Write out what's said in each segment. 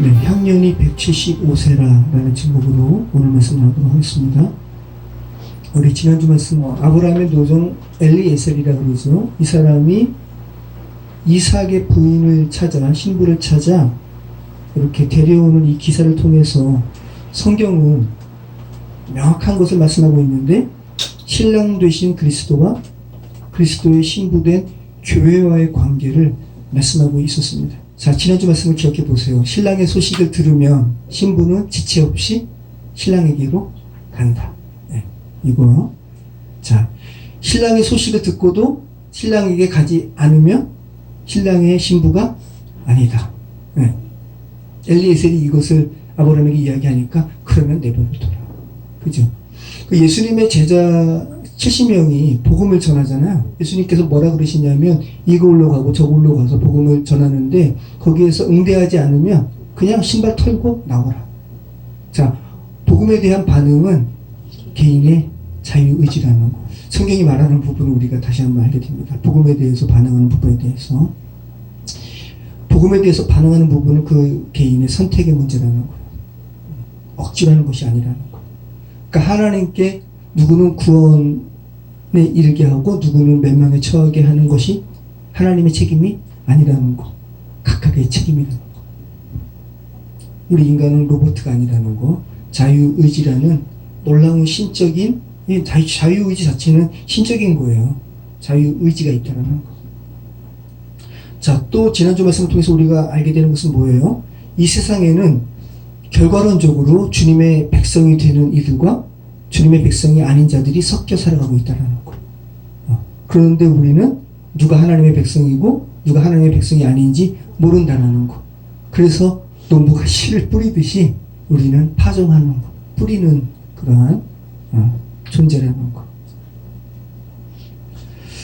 네, 향년이 175세라는 제목으로 오늘 말씀 나누도록 하겠습니다. 우리 지난주 말씀 아브라함의 노종 엘리에셀이라고 그러죠. 이 사람이 이삭의 부인을 찾아, 신부를 찾아 이렇게 데려오는 이 기사를 통해서 성경은 명확한 것을 말씀하고 있는데, 신랑 되신 그리스도와 그리스도의 신부된 교회와의 관계를 말씀하고 있었습니다. 자, 지난주 말씀을 기억해 보세요. 신랑의 소식을 들으면 신부는 지체 없이 신랑에게로 간다. 네, 이거. 자, 신랑의 소식을 듣고도 신랑에게 가지 않으면 신랑의 신부가 아니다. 네. 엘리에셀이 이것을 아브라함에게 이야기하니까 그러면 내버려둬라. 그죠? 그 예수님의 제자 70명이 복음을 전하잖아요. 예수님께서 뭐라 그러시냐면 이걸로 가고 저걸로 가서 복음을 전하는데, 거기에서 응대하지 않으면 그냥 신발 털고 나오라. 자, 복음에 대한 반응은 개인의 자유의지라는 거. 성경이 말하는 부분을 우리가 다시 한번 알게 됩니다. 복음에 대해서 반응하는 부분에 대해서. 복음에 대해서 반응하는 부분은 그 개인의 선택의 문제라는 거예요. 억지로 하는 것이 아니라는 거예요. 그러니까 하나님께 누구는 구원에 이르게 하고 누구는 멸망에 처하게 하는 것이 하나님의 책임이 아니라는 거. 각각의 책임이라는 거. 우리 인간은 로봇가 아니라는 거. 자유의지라는 놀라운 신적인, 자유의지 자체는 신적인 거예요. 자유의지가 있다는 거. 자, 또 지난주 말씀을 통해서 우리가 알게 되는 것은 뭐예요? 이 세상에는 결과론적으로 주님의 백성이 되는 이들과 주님의 백성이 아닌 자들이 섞여 살아가고 있다는 거. 그런데 우리는 누가 하나님의 백성이고 누가 하나님의 백성이 아닌지 모른다는 거. 그래서 농부가 씨를 뿌리듯이 우리는 파종하는 거, 뿌리는 그러한 존재라는 거.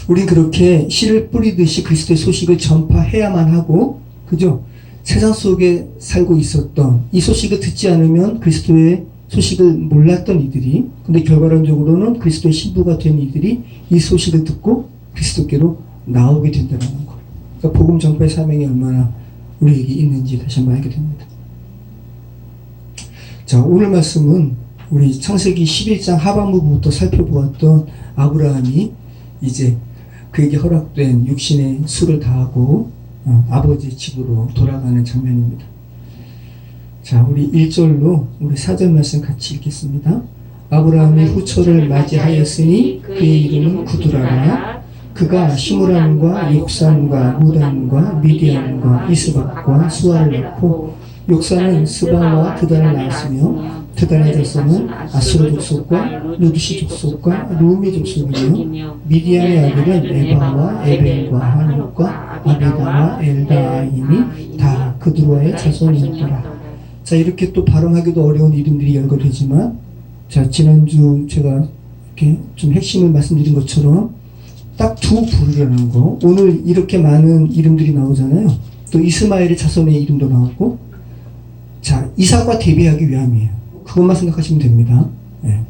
우린 그렇게 씨를 뿌리듯이 그리스도의 소식을 전파해야만 하고, 그죠? 세상 속에 살고 있었던, 이 소식을 듣지 않으면 그리스도의 소식을 몰랐던 이들이, 근데 결과론적으로는 그리스도의 신부가 된 이들이 이 소식을 듣고 그리스도께로 나오게 된다는 거. 그러니까 복음 전파의 사명이 얼마나 우리에게 있는지 다시 한번 알게 됩니다. 자, 오늘 말씀은 우리 창세기 11장 하반부부터 살펴보았던 아브라함이 이제 그에게 허락된 육신의 수를 다하고 아버지 집으로 돌아가는 장면입니다. 자, 우리 1절로 우리 4절 말씀 같이 읽겠습니다. 아브라함이 후처를 맞이하였으니 그의 이름은 구두라라. 그가 시므람과 욕산과 무단과 미디안과 이스박과 수아를 낳고, 욕산은 스바와 드단을 낳았으며 드단의 자손은 아수르 족속과 루드시 족속과 루미 족속이며, 미디안의 아들은 에바와 에벨과 하녹과 아비다와 엘다아임이 다 그두라의 자손이었더라. 자, 이렇게 또 발음하기도 어려운 이름들이 열거되지만, 자, 지난주 제가 이렇게 좀 핵심을 말씀드린 것처럼 딱 두 부류라는 거. 오늘 이렇게 많은 이름들이 나오잖아요. 또 이스마엘의 자손의 이름도 나오고, 자, 이삭과 대비하기 위함이에요. 그것만 생각하시면 됩니다. 네.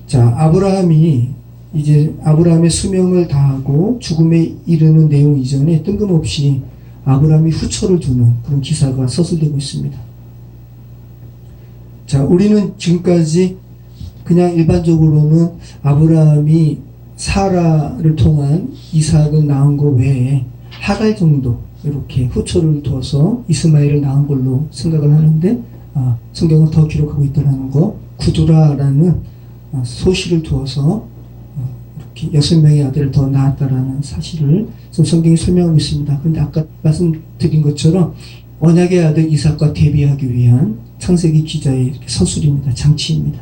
자, 아브라함의 수명을 다하고 죽음에 이르는 내용 이전에 뜬금없이 아브라함이 후처를 두는 그런 기사가 서술되고 있습니다. 자, 우리는 지금까지 그냥 일반적으로는 아브라함이 사라를 통한 이삭을 낳은 것 외에 하갈 정도 이렇게 후처를 두어서 이스마엘을 낳은 걸로 생각을 하는데, 성경은 더 기록하고 있다는 거. 구두라라는 소실을 두어서 이렇게 6명의 아들을 더 낳았다라는 사실을 지금 성경이 설명하고 있습니다. 그런데 아까 말씀드린 것처럼 언약의 아들 이삭과 대비하기 위한 창세기 기자의 이렇게 서술입니다. 장치입니다.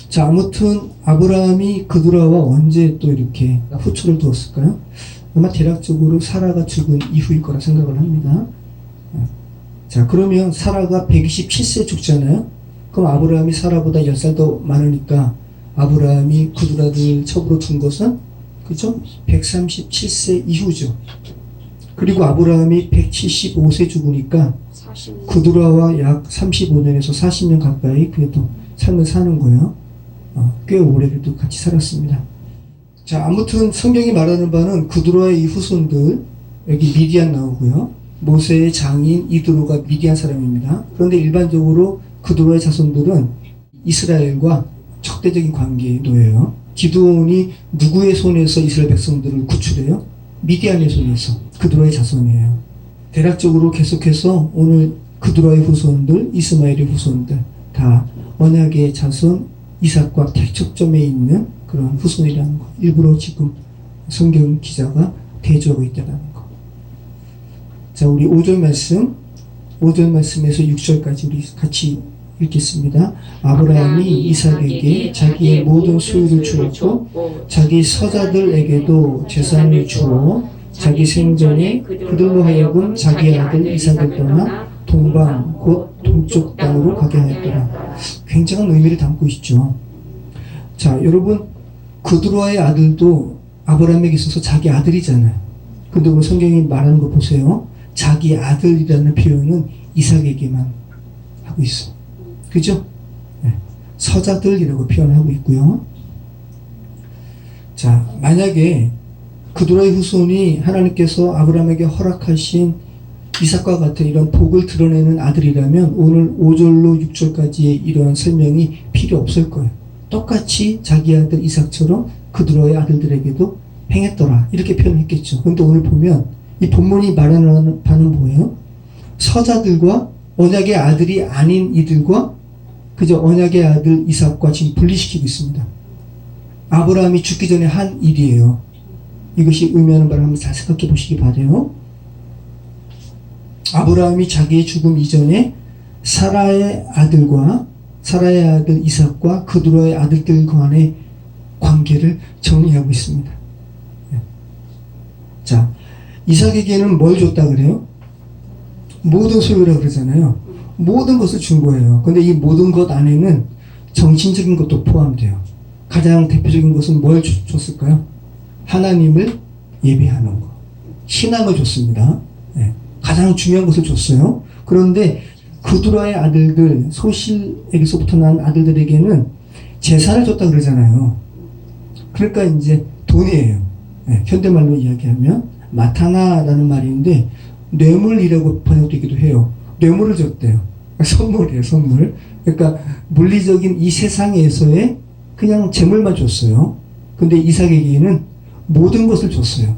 자, 아무튼 아브라함이 그두라와 언제 또 이렇게 후처를 두었을까요? 아마 대략적으로 사라가 죽은 이후일 거라 생각을 합니다. 자, 그러면 사라가 127세 죽잖아요. 그럼 아브라함이 사라보다 10살 더 많으니까 아브라함이 그두라를 첩으로 둔 것은, 그죠? 137세 이후죠. 그리고 아브라함이 175세 죽으니까 그두라와 약 35년에서 40년 가까이 그래도 삶을 사는 거예요. 꽤 오래 그래도 같이 살았습니다. 자, 아무튼 성경이 말하는 바는 그두라의 이 후손들, 여기 미디안 나오고요. 모세의 장인 이드로가 미디안 사람입니다. 그런데 일반적으로 그드로의 자손들은 이스라엘과 적대적인 관계에 놓여요. 기드온이 누구의 손에서 이스라엘 백성들을 구출해요? 미디안의 손에서. 그드로의 자손이에요. 대략적으로 계속해서 오늘 그드로의 후손들, 이스마엘의 후손들 다 언약의 자손 이삭과 대척점에 있는 그런 후손이라는 거. 일부러 지금 성경 기자가 대조하고 있다는 거. 자, 우리 5절 말씀에서 6절까지 우리 같이 읽겠습니다. 아브라함이 이삭에게 자기의 모든 소유를 주었고 자기 서자들에게도 재산을 주어 자기 생전에 그들로 하여금 자기 아들 이삭을 떠나 동방 곧 동쪽 땅으로 가게 하였더라. 굉장한 의미를 담고 있죠. 자, 여러분 그드로의 아들도 아브라함에게 있어서 자기 아들이잖아요. 근데 오늘 성경이 말하는 거 보세요. 자기 아들이라는 표현은 이삭에게만 하고 있어요. 그죠? 네. 서자들이라고 표현하고 있고요. 자, 만약에 그드로의 후손이 하나님께서 아브라함에게 허락하신 이삭과 같은 이런 복을 드러내는 아들이라면 오늘 5절로 6절까지의 이러한 설명이 필요 없을 거예요. 똑같이 자기 아들 이삭처럼 그드로의 아들들에게도 행했더라. 이렇게 표현했겠죠. 그런데 오늘 보면 이 본문이 말하는 바는 뭐예요? 서자들과 언약의 아들이 아닌 이들과 그저 언약의 아들 이삭과 지금 분리시키고 있습니다. 아브라함이 죽기 전에 한 일이에요. 이것이 의미하는 바를 한번 잘 생각해 보시기 바라요. 아브라함이 자기의 죽음 이전에 사라의 아들 이삭과 그드로의 아들들 간의 관계를 정리하고 있습니다. 자, 이삭에게는 뭘 줬다 그래요? 모든 소유라고 그러잖아요. 모든 것을 준 거예요. 근데 이 모든 것 안에는 정신적인 것도 포함돼요. 가장 대표적인 것은 뭘 줬을까요? 하나님을 예배하는 것. 신앙을 줬습니다. 네. 가장 중요한 것을 줬어요. 그런데 그드로의 아들들, 소실에게서부터 난 아들들에게는 재산을 줬다 그러잖아요. 그러니까 이제 돈이에요. 네. 현대말로 이야기하면 마타나라는 말인데 뇌물이라고 번역되기도 해요. 뇌물을 줬대요. 선물이에요, 선물. 그러니까 물리적인 이 세상에서의 그냥 재물만 줬어요. 근데 이삭에게는 모든 것을 줬어요.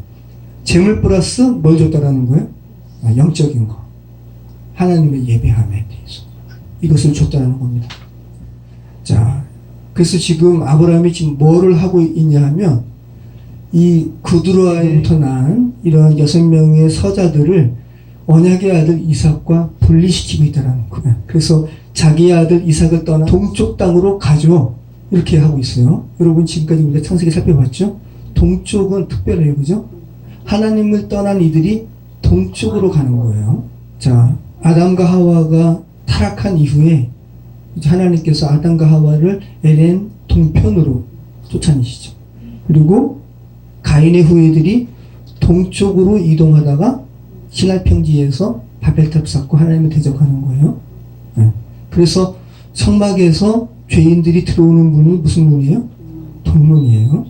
재물 플러스 뭘 줬다라는 거예요? 영적인 거. 하나님의 예배함에 대해서. 이것을 줬다라는 겁니다. 자, 그래서 지금 아브라함이 지금 뭐를 하고 있냐 하면 이 그드로아로부터 난 이런 6명의 서자들을 언약의 아들 이삭과 분리시키고 있다는 거예요. 그래서 자기의 아들 이삭을 떠나 동쪽 땅으로 가죠. 이렇게 하고 있어요. 여러분 지금까지 우리가 창세기 살펴봤죠? 동쪽은 특별해요. 그죠? 하나님을 떠난 이들이 동쪽으로 가는 거예요. 자, 아담과 하와가 타락한 이후에 이제 하나님께서 아담과 하와를 에덴 동편으로 쫓아내시죠. 그리고 가인의 후예들이 동쪽으로 이동하다가 신할 평지에서 바벨탑 쌓고 하나님을 대적하는 거예요. 네. 그래서 성막에서 죄인들이 들어오는 문이 무슨 문이에요? 동문이에요.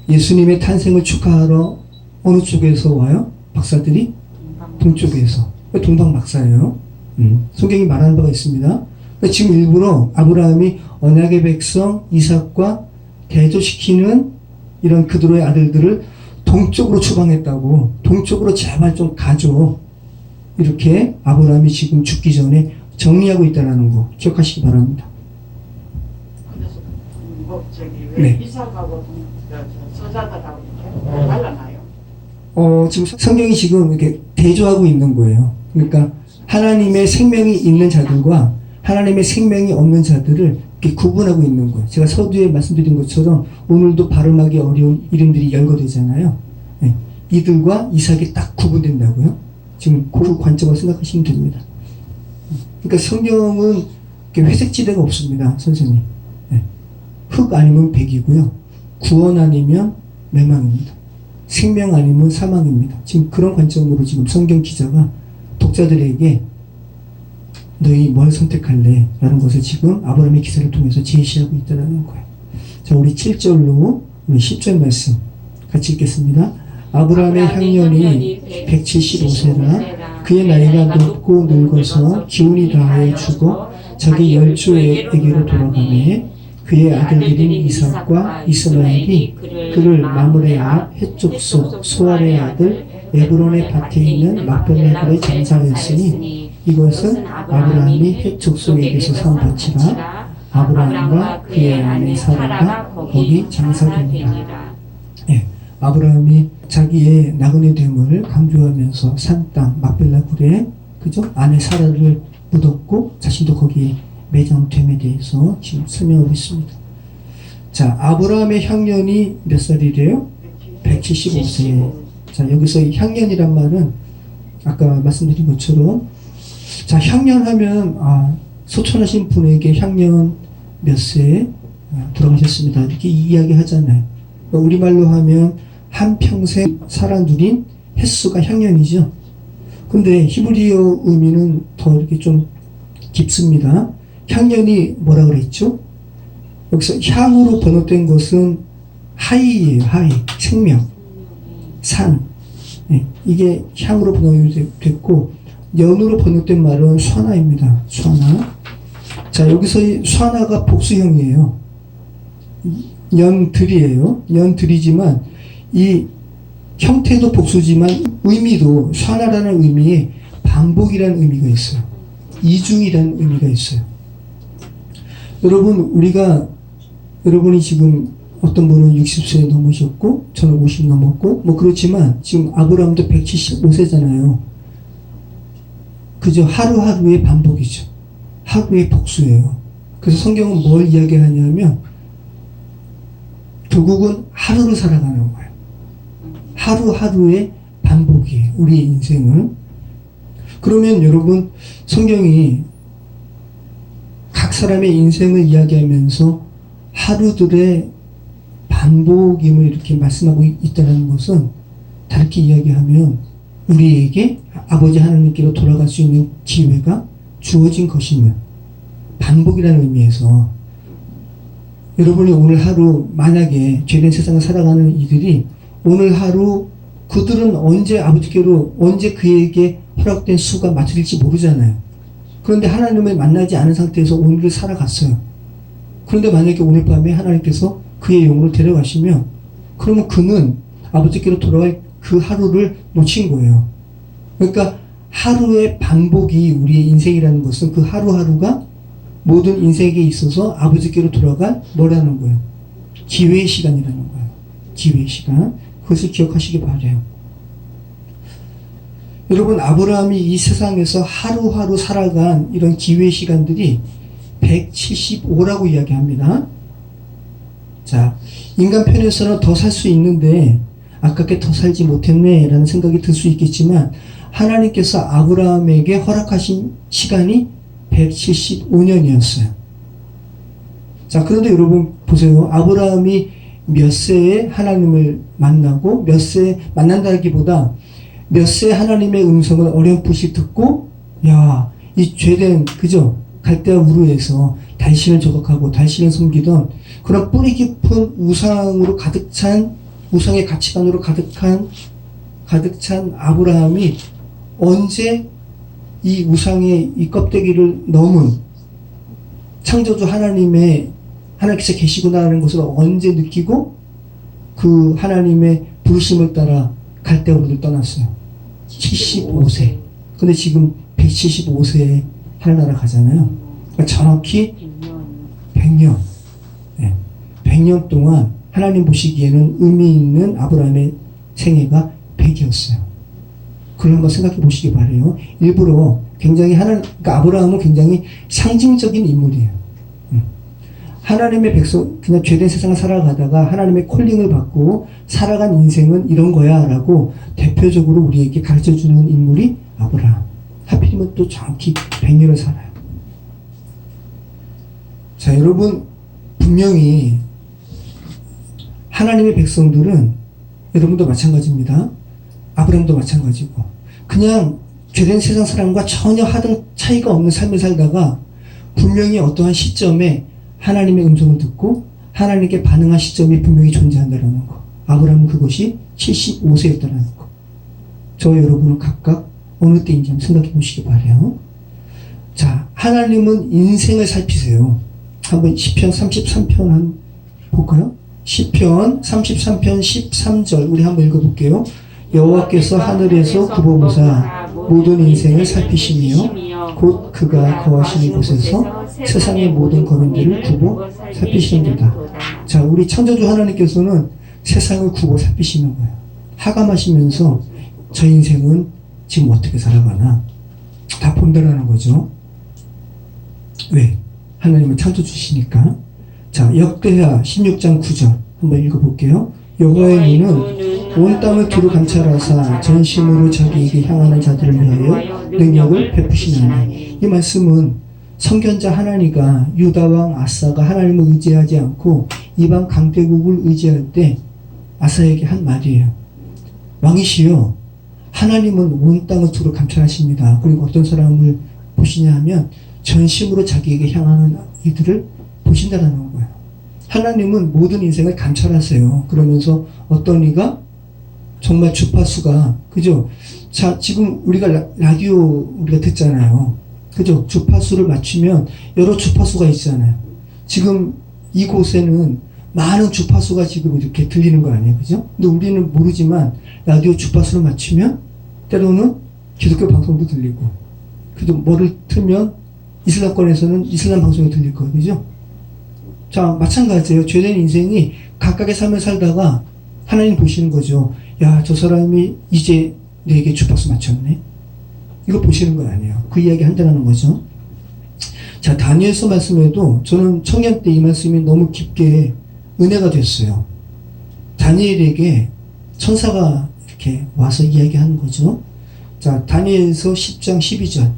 예수님의 탄생을 축하하러 어느 쪽에서 와요? 박사들이? 동쪽에서. 동방박사예요. 성경이 말하는 바가 있습니다. 그러니까 지금 일부러 아브라함이 언약의 백성 이삭과 대조시키는 이런 그드로의 아들들을 동쪽으로 추방했다고. 동쪽으로 제발 좀 가줘. 이렇게 아브라함이 지금 죽기 전에 정리하고 있다는 거 기억하시기 바랍니다. 그래서 왜 이삭하고 서자들하고 이렇게 달라나요? 지금 성경이 지금 이렇게 대조하고 있는 거예요. 그러니까 하나님의 생명이 있는 자들과 하나님의 생명이 없는 자들을 이렇게 구분하고 있는 거예요. 제가 서두에 말씀드린 것처럼 오늘도 발음하기 어려운 이름들이 열거되잖아요. 네. 이들과 이삭이 딱 구분된다고요. 지금 그 관점으로 생각하시면 됩니다. 그러니까 성경은 회색지대가 없습니다. 선생님. 네. 흙 아니면 백이고요. 구원 아니면 멸망입니다. 생명 아니면 사망입니다. 지금 그런 관점으로 지금 성경 기자가 독자들에게 너희 뭘 선택할래? 라는 것을 지금 아브라함의 기사를 통해서 제시하고 있다는 거예요. 자, 우리 7절로 우리 10절 말씀 같이 읽겠습니다. 아브라함의 향년이 175세라 그의 나이가 높고 늙어서 기운이 다하여 죽어 자기 열조에게로 돌아가매 그의 아들들인 이삭과 이스마엘이 그를 마므레 앞 해족속 소알의 아들 에브론의 밭에 있는 막벨라굴에 장사하였으니 이것은 아브라함이 해족속에게서 산 밭이라 아브라함과 그의 아내 사라가 거기 장사되니라. 예, 아브라함이 자기의 나그네 됨을 강조하면서 산 땅 막벨라굴에 그죠? 아내 사라를 묻었고 자신도 거기에 매장됨에 대해서 지금 설명하고 있습니다. 자, 아브라함의 향년이 몇 살이래요? 175세. 자, 여기서 향년이란 말은 아까 말씀드린 것처럼 자, 향년하면 소천하신 분에게 향년 몇 세에 돌아가셨습니다. 이렇게 이야기 하잖아요. 우리말로 하면 한평생 살아 누린 횟수가 향년이죠. 근데 히브리어 의미는 더 이렇게 좀 깊습니다. 향년이 뭐라 그랬죠? 여기서 향으로 번역된 것은 하이예요. 하이. 생명. 산. 네, 이게 향으로 번역이 됐고 연으로 번역된 말은 쇠나입니다. 쇠나. 자, 여기서 이 쇠나가 복수형이에요. 연들이에요. 연들이지만 이 형태도 복수지만 의미도 쇠나라는 의미에 반복이라는 의미가 있어요. 이중이라는 의미가 있어요. 여러분이 지금 어떤 분은 60세 넘으셨고 저는 50 넘었고 뭐 그렇지만 지금 아브라함도 175세잖아요. 그저 하루하루의 반복이죠. 하루의 복수예요. 그래서 성경은 뭘 이야기하냐면 결국은 하루를 살아가는 거예요. 하루하루의 반복이에요. 우리의 인생은. 그러면 여러분 성경이 각 사람의 인생을 이야기하면서 하루들의 반복임을 이렇게 말씀하고 있다는 것은 다르게 이야기하면 우리에게 아버지 하나님께로 돌아갈 수 있는 기회가 주어진 것임을 반복이라는 의미에서 여러분이 오늘 하루 만약에 죄된 세상을 살아가는 이들이 오늘 하루 그들은 언제 아버지께로 언제 그에게 허락된 수가 맞춰질지 모르잖아요. 그런데 하나님을 만나지 않은 상태에서 오늘을 살아갔어요. 그런데 만약에 오늘 밤에 하나님께서 그의 영혼을 데려가시면 그러면 그는 아버지께로 돌아갈 그 하루를 놓친 거예요. 그러니까 하루의 반복이 우리의 인생이라는 것은 그 하루하루가 모든 인생에 있어서 아버지께로 돌아갈 뭐라는 거예요? 기회의 시간이라는 거예요. 기회의 시간. 그것을 기억하시기 바라요. 여러분 아브라함이 이 세상에서 하루하루 살아간 이런 기회의 시간들이 175라고 이야기합니다. 자, 인간 편에서는 더 살 수 있는데 아깝게 더 살지 못했네 라는 생각이 들 수 있겠지만 하나님께서 아브라함에게 허락하신 시간이 175년이었어요. 자, 그런데 여러분 보세요. 아브라함이 몇 세에 하나님을 만나고 몇 세에 만난다기보다 몇 세에 하나님의 음성을 어렴풋이 듣고 이 죄된 그죠? 갈대아 우르에서 달신을 저격하고 달신을 섬기던 그런 뿌리 깊은 우상으로 가득 찬 우상의 가치관으로 가득 찬 아브라함이 언제 이 우상의 이 껍데기를 넘은 창조주 하나님께서 계시구나라는 것을 언제 느끼고 그 하나님의 부르심을 따라 갈대아 우르를 떠났어요. 75세. 근데 지금 175세에 하늘나라 가잖아요. 그러니까 정확히 100년. 네. 100년 동안 하나님 보시기에는 의미 있는 아브라함의 생애가 100이었어요. 그런 거 생각해 보시기 바래요. 일부러 굉장히 그러니까 아브라함은 굉장히 상징적인 인물이에요. 하나님의 백성, 그냥 죄된 세상을 살아가다가 하나님의 콜링을 받고 살아간 인생은 이런 거야 라고 대표적으로 우리에게 가르쳐주는 인물이 아브라함. 하필이면 또 정확히 100년을 살아요. 자, 여러분 분명히 하나님의 백성들은 여러분도 마찬가지입니다. 아브라함도 마찬가지고 그냥 죄된 세상 사람과 전혀 하등 차이가 없는 삶을 살다가 분명히 어떠한 시점에 하나님의 음성을 듣고 하나님께 반응한 시점이 분명히 존재한다는 거. 아브라함은 그것이 75세였다는 거. 저와 여러분은 각각 어느 때인지 한번 생각해 보시기 바래요. 자, 하나님은 인생을 살피세요. 한번 시편 33편 한번 볼까요? 시편 33편 13절 우리 한번 읽어볼게요. 여호와께서 하늘에서 굽어보사 모든 인생을 살피시며 곧 그가 거하시는 곳에서 세상의 모든 거민들을 굽어 살피시는도다. 자, 우리 창조주 하나님께서는 세상을 굽어 살피시는 거예요. 하감하시면서 저 인생은 지금 어떻게 살아가나 다 본다라는 거죠. 왜? 하나님은 창조주시니까. 자, 역대하 16장 9절 한번 읽어볼게요. 여호와의 눈은 온 땅을 두루 감찰하사 전심으로 자기에게 향하는 자들을 위하여 능력을 베푸시나니. 이 말씀은 선견자 하나니가 유다왕 아사가 하나님을 의지하지 않고 이방 강대국을 의지할 때 아사에게 한 말이에요. 왕이시여, 하나님은 온 땅을 두루 감찰하십니다. 그리고 어떤 사람을 보시냐 하면 전심으로 자기에게 향하는 이들을 보신다는 거예요. 하나님은 모든 인생을 감찰하세요. 그러면서 어떤 이가 정말 주파수가, 그죠? 자, 지금 우리가 라디오 우리가 듣잖아요. 그죠? 주파수를 맞추면 여러 주파수가 있잖아요. 지금 이곳에는 많은 주파수가 지금 이렇게 들리는 거 아니에요? 그죠? 근데 우리는 모르지만 라디오 주파수를 맞추면 때로는 기독교 방송도 들리고, 그죠? 뭐를 틀면 이슬람권에서는 이슬람 방송이 들릴 거예요. 그죠? 자, 마찬가지예요. 죄된 인생이 각각의 삶을 살다가 하나님 보시는 거죠. 야, 저 사람이 이제 내게 주파수 맞췄네. 이거 보시는 건 아니에요. 그 이야기 한다는 거죠. 자, 다니엘서 말씀에도 저는 청년 때 이 말씀이 너무 깊게 은혜가 됐어요. 다니엘에게 천사가 이렇게 와서 이야기하는 거죠. 자, 다니엘서 10장 12절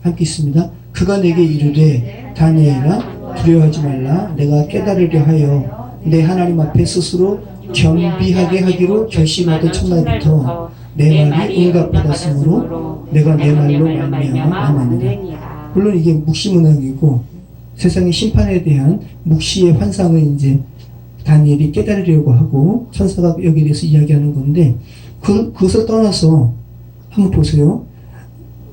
함께 있습니다. 그가 내게 이르되 다니엘아 두려워하지 말라. 내가 깨달으려 하여 내 하나님 앞에 스스로 겸비하게 하기로 결심하던 첫날부터 내 말이 응답받았으므로 내가 내 말로 말미암아 만나니라. 물론 이게 묵시문학이고 세상의 심판에 대한 묵시의 환상을 이제 다니엘이 깨달으려고 하고 천사가 여기에 대해서 이야기하는 건데 그것을 떠나서 한번 보세요.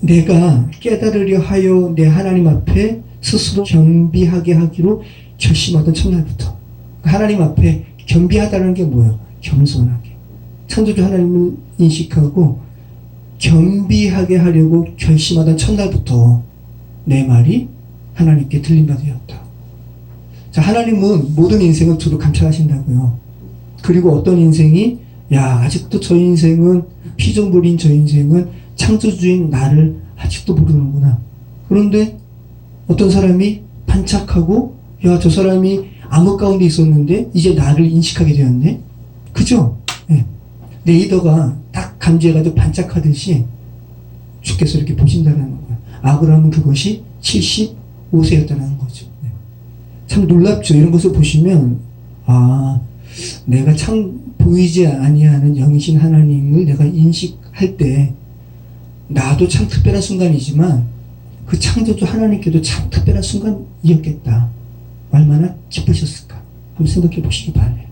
내가 깨달으려 하여 내 하나님 앞에 스스로 겸비하게 하기로 결심하던 첫날부터. 하나님 앞에 겸비하다는 게 뭐예요? 겸손하게. 창조주 하나님을 인식하고 겸비하게 하려고 결심하던 첫날부터 내 말이 하나님께 들림바 되었다. 자, 하나님은 모든 인생을 두루 감찰하신다고요. 그리고 어떤 인생이 아직도 저 인생은 피조물인 저 인생은 창조주인 나를 아직도 모르는구나. 그런데 어떤 사람이 반짝하고 저 사람이 암흑 가운데 있었는데 이제 나를 인식하게 되었네. 그죠? 네. 레이더가 딱 감지해가지고 반짝하듯이 주께서 이렇게 보신다는 거예요. 아브라함은 그것이 75세였다는 거죠. 네. 참 놀랍죠. 이런 것을 보시면 내가 참 보이지 아니하는 영이신 하나님을 내가 인식할 때 나도 참 특별한 순간이지만 그 창조주 하나님께도 참 특별한 순간이었겠다. 얼마나 기쁘셨을까? 한번 생각해 보시기 바래요.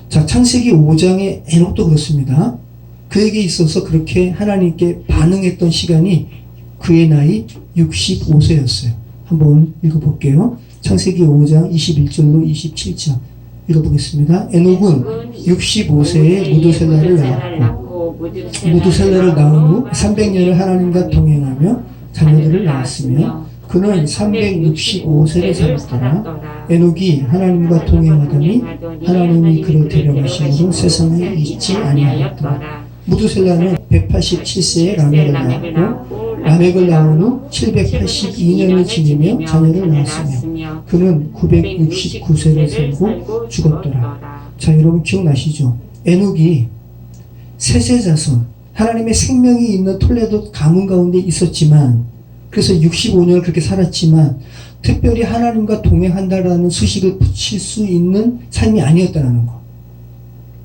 자, 창세기 5장의 에녹도 그렇습니다. 그에게 있어서 그렇게 하나님께 반응했던 시간이 그의 나이 65세였어요. 한번 읽어볼게요. 창세기 5장 21절로 27절 읽어보겠습니다. 에녹은 65세에 무두셀라를 낳았고 무두셀라를 낳은 후 300년을 하나님과 동행하며 자녀들을 낳았으며 그는 365세를 살았더라. 에녹이 하나님과 동행하더니 하나님이 그를 데려가심으로 세상에 있지 아니하였더라. 무두셀라는 187세에 라멕을 낳았고 라멕을 낳은 후 782년을 지내며 자녀를 낳았으며 그는 969세를 살고 죽었더라. 자, 여러분 기억나시죠? 에녹이 셋의 자손, 하나님의 생명이 있는 톨레도 가문 가운데 있었지만 그래서 65년을 그렇게 살았지만 특별히 하나님과 동행한다라는 수식을 붙일 수 있는 삶이 아니었다는 거.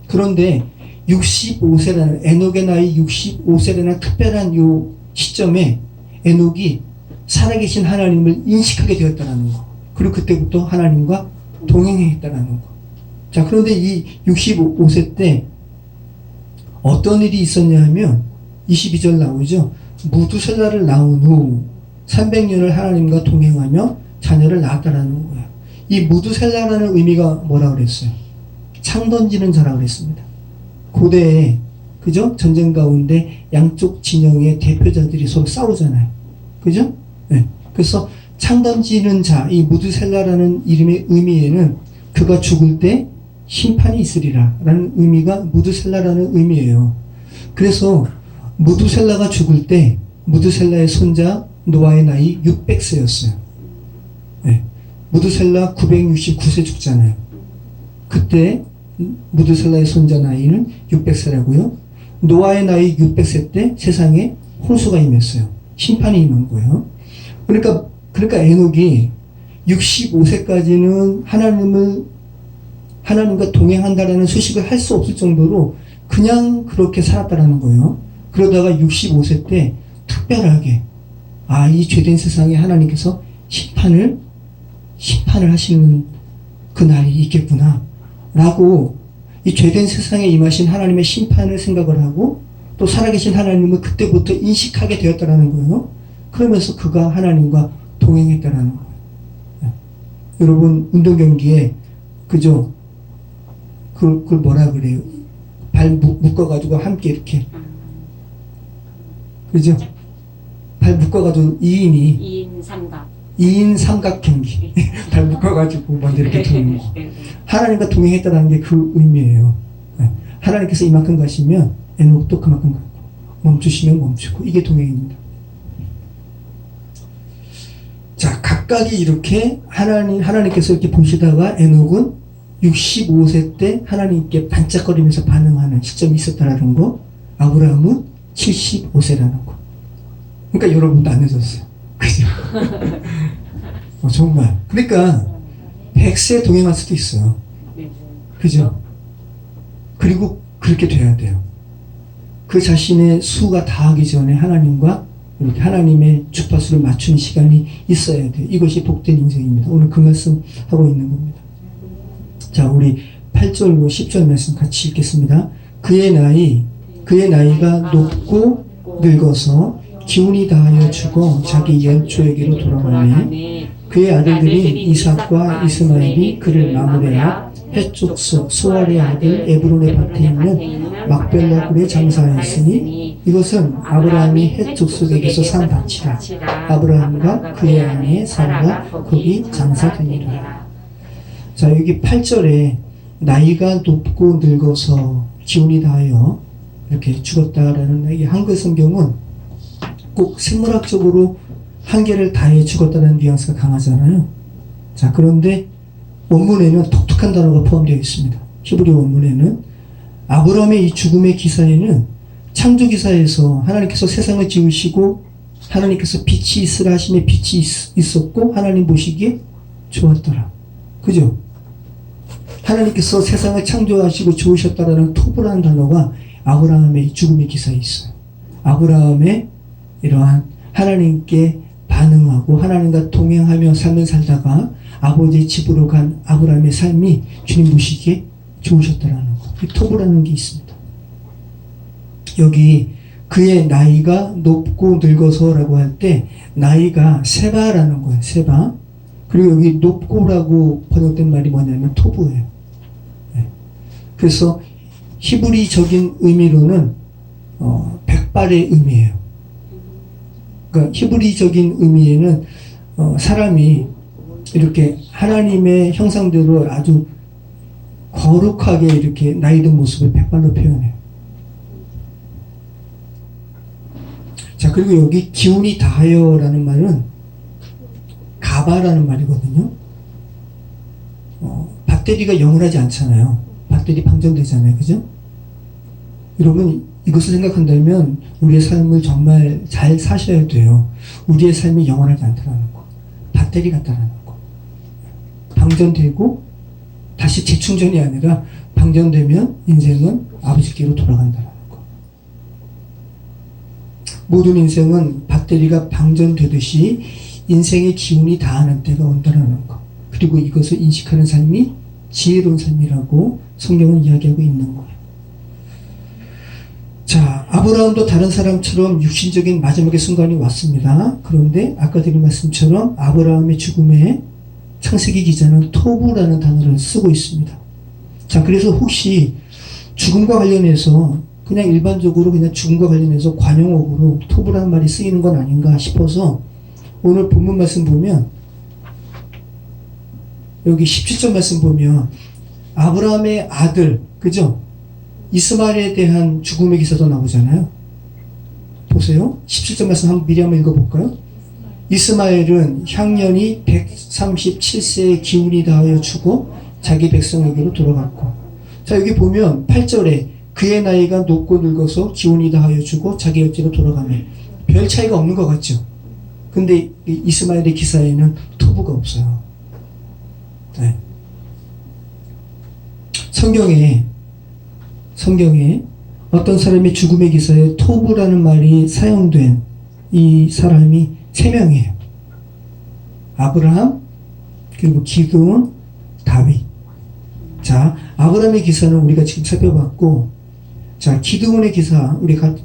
그런데 65세라는 에녹의 나이 65세라는 특별한 요 시점에 에녹이 살아계신 하나님을 인식하게 되었다는 거. 그리고 그때부터 하나님과 동행했다는 거. 자, 그런데 이 65세 때 어떤 일이 있었냐 하면 22절 나오죠. 무두셀라를 낳은 후 300년을 하나님과 동행하며 자녀를 낳았다라는 거예요. 이 무두셀라라는 의미가 뭐라 그랬어요? 창 던지는 자라 그랬습니다. 고대에 그죠? 전쟁 가운데 양쪽 진영의 대표자들이 서로 싸우잖아요. 그죠? 네. 그래서 창 던지는 자, 이 무두셀라라는 이름의 의미에는 그가 죽을 때 심판이 있으리라 라는 의미가 무두셀라라는 의미예요. 그래서 무두셀라가 죽을 때 무두셀라의 손자 노아의 나이 600세였어요. 네. 무두셀라 969세 죽잖아요. 그때 무두셀라의 손자 나이는 600세라고요. 노아의 나이 600세 때 세상에 홍수가 임했어요. 심판이 임한 거예요. 그러니까 에녹이 65세까지는 하나님과 동행한다라는 소식을 할 수 없을 정도로 그냥 그렇게 살았다라는 거예요. 그러다가 65세 때 특별하게 이 죄된 세상에 하나님께서 심판을 하시는 그 날이 있겠구나 라고 이 죄된 세상에 임하신 하나님의 심판을 생각을 하고 또 살아계신 하나님을 그때부터 인식하게 되었다라는 거예요. 그러면서 그가 하나님과 동행했다라는 거예요. 여러분 운동 경기에 그죠? 그걸 뭐라 그래요? 발 묶어가지고 함께 이렇게 그죠? 발 묶어가지고 2인 삼각 경기 발 묶어가지고 먼저 이렇게 도는 거. 하나님과 동행했다는 게 그 의미예요. 하나님께서 이만큼 가시면 에녹도 그만큼 가고 멈추시면 멈추고 이게 동행입니다. 자, 각각이 이렇게 하나님께서 이렇게 보시다가 에녹은 65세 때 하나님께 반짝거리면서 반응하는 시점이 있었다라는 거. 아브라함은 75세라는 거. 그러니까 여러분도 안 늦었어요. 그죠? 정말. 그러니까 100세 동행할 수도 있어요. 그죠? 그리고 그렇게 돼야 돼요. 그 자신의 수가 다하기 전에 하나님과 이렇게 하나님의 주파수를 맞춘 시간이 있어야 돼요. 이것이 복된 인생입니다. 오늘 그 말씀 하고 있는 겁니다. 자, 우리 8절로 10절 말씀 같이 읽겠습니다. 그의 나이가 높고 늙어서 기운이 다하여 죽어 자기 연초에게로 돌아가니 그의 아들들이 이삭과 이스마엘이 그를 나무레아 헷족속 수알의 아들 에브론의 밭에 있는 막벨라 굴에 장사하였으니 이것은 아브라함이 헷족속에게서 산 밭이라. 아브라함과 그의 아내 사라가 거기 장사되니라. 자, 여기 8절에 나이가 높고 늙어서 기운이 다하여 이렇게 죽었다라는 이 한글 성경은 꼭 생물학적으로 한계를 다해 죽었다는 뉘앙스가 강하잖아요. 자, 그런데 원문에는 독특한 단어가 포함되어 있습니다. 히브리 원문에는 아브라함의 이 죽음의 기사에는 창조 기사에서 하나님께서 세상을 지으시고 하나님께서 빛이 있으라 하심에 빛이 있었고 하나님 보시기에 좋았더라. 그죠? 하나님께서 세상을 창조하시고 좋으셨다라는 토부라는 단어가 아브라함의 죽음의 기사에 있어요. 아브라함의 이러한 하나님께 반응하고 하나님과 동행하며 삶을 살다가 아버지의 집으로 간 아브라함의 삶이 주님 보시기에 좋으셨다라는 것. 이 토부라는 게 있습니다. 여기 그의 나이가 높고 늙어서라고 할 때 나이가 세바라는 거예요. 세바. 그리고 여기 높고라고 번역된 말이 뭐냐면 토부예요. 네. 그래서 히브리적인 의미로는 백발의 의미예요. 그러니까 히브리적인 의미에는 사람이 이렇게 하나님의 형상대로 아주 거룩하게 이렇게 나이 든 모습을 백발로 표현해요. 자, 그리고 여기 기운이 다하여라는 말은 가바라는 말이거든요. 배터리가 영원하지 않잖아요. 배터리 방전되잖아요. 그죠? 여러분, 이것을 생각한다면 우리의 삶을 정말 잘 사셔야 돼요. 우리의 삶이 영원하지 않다는 거. 배터리 같다는 거. 방전되고 다시 재충전이 아니라 방전되면 인생은 아버지께로 돌아간다는 거. 모든 인생은 배터리가 방전되듯이 인생의 기운이 다하는 때가 온다는 것. 그리고 이것을 인식하는 삶이 지혜로운 삶이라고 성경은 이야기하고 있는 거예요. 자, 아브라함도 다른 사람처럼 육신적인 마지막의 순간이 왔습니다. 그런데 아까 드린 말씀처럼 아브라함의 죽음에 창세기 기자는 토부라는 단어를 쓰고 있습니다. 자, 그래서 혹시 죽음과 관련해서 그냥 일반적으로 그냥 죽음과 관련해서 관용어구로 토부라는 말이 쓰이는 건 아닌가 싶어서 오늘 본문 말씀 보면 여기 17절 말씀 보면 아브라함의 아들, 그죠? 이스마엘에 대한 죽음의 기사도 나오잖아요. 보세요. 17절 말씀 미리 한번 읽어볼까요? 이스마엘은 향년이 137세의 기운이 다하여 죽어 자기 백성에게로 돌아갔고, 자 여기 보면 8절에 그의 나이가 높고 늙어서 기운이 다하여 죽어 자기 어찌로 돌아가네. 별 차이가 없는 것 같죠? 근데 이스마엘의 기사에는 토부가 없어요. 네. 성경에 어떤 사람의 죽음의 기사에 토부라는 말이 사용된 이 사람이 3명이에요. 아브라함, 그리고 기드온, 다윗. 자, 아브라함의 기사는 우리가 지금 살펴봤고, 자, 기드온의 기사, 우리가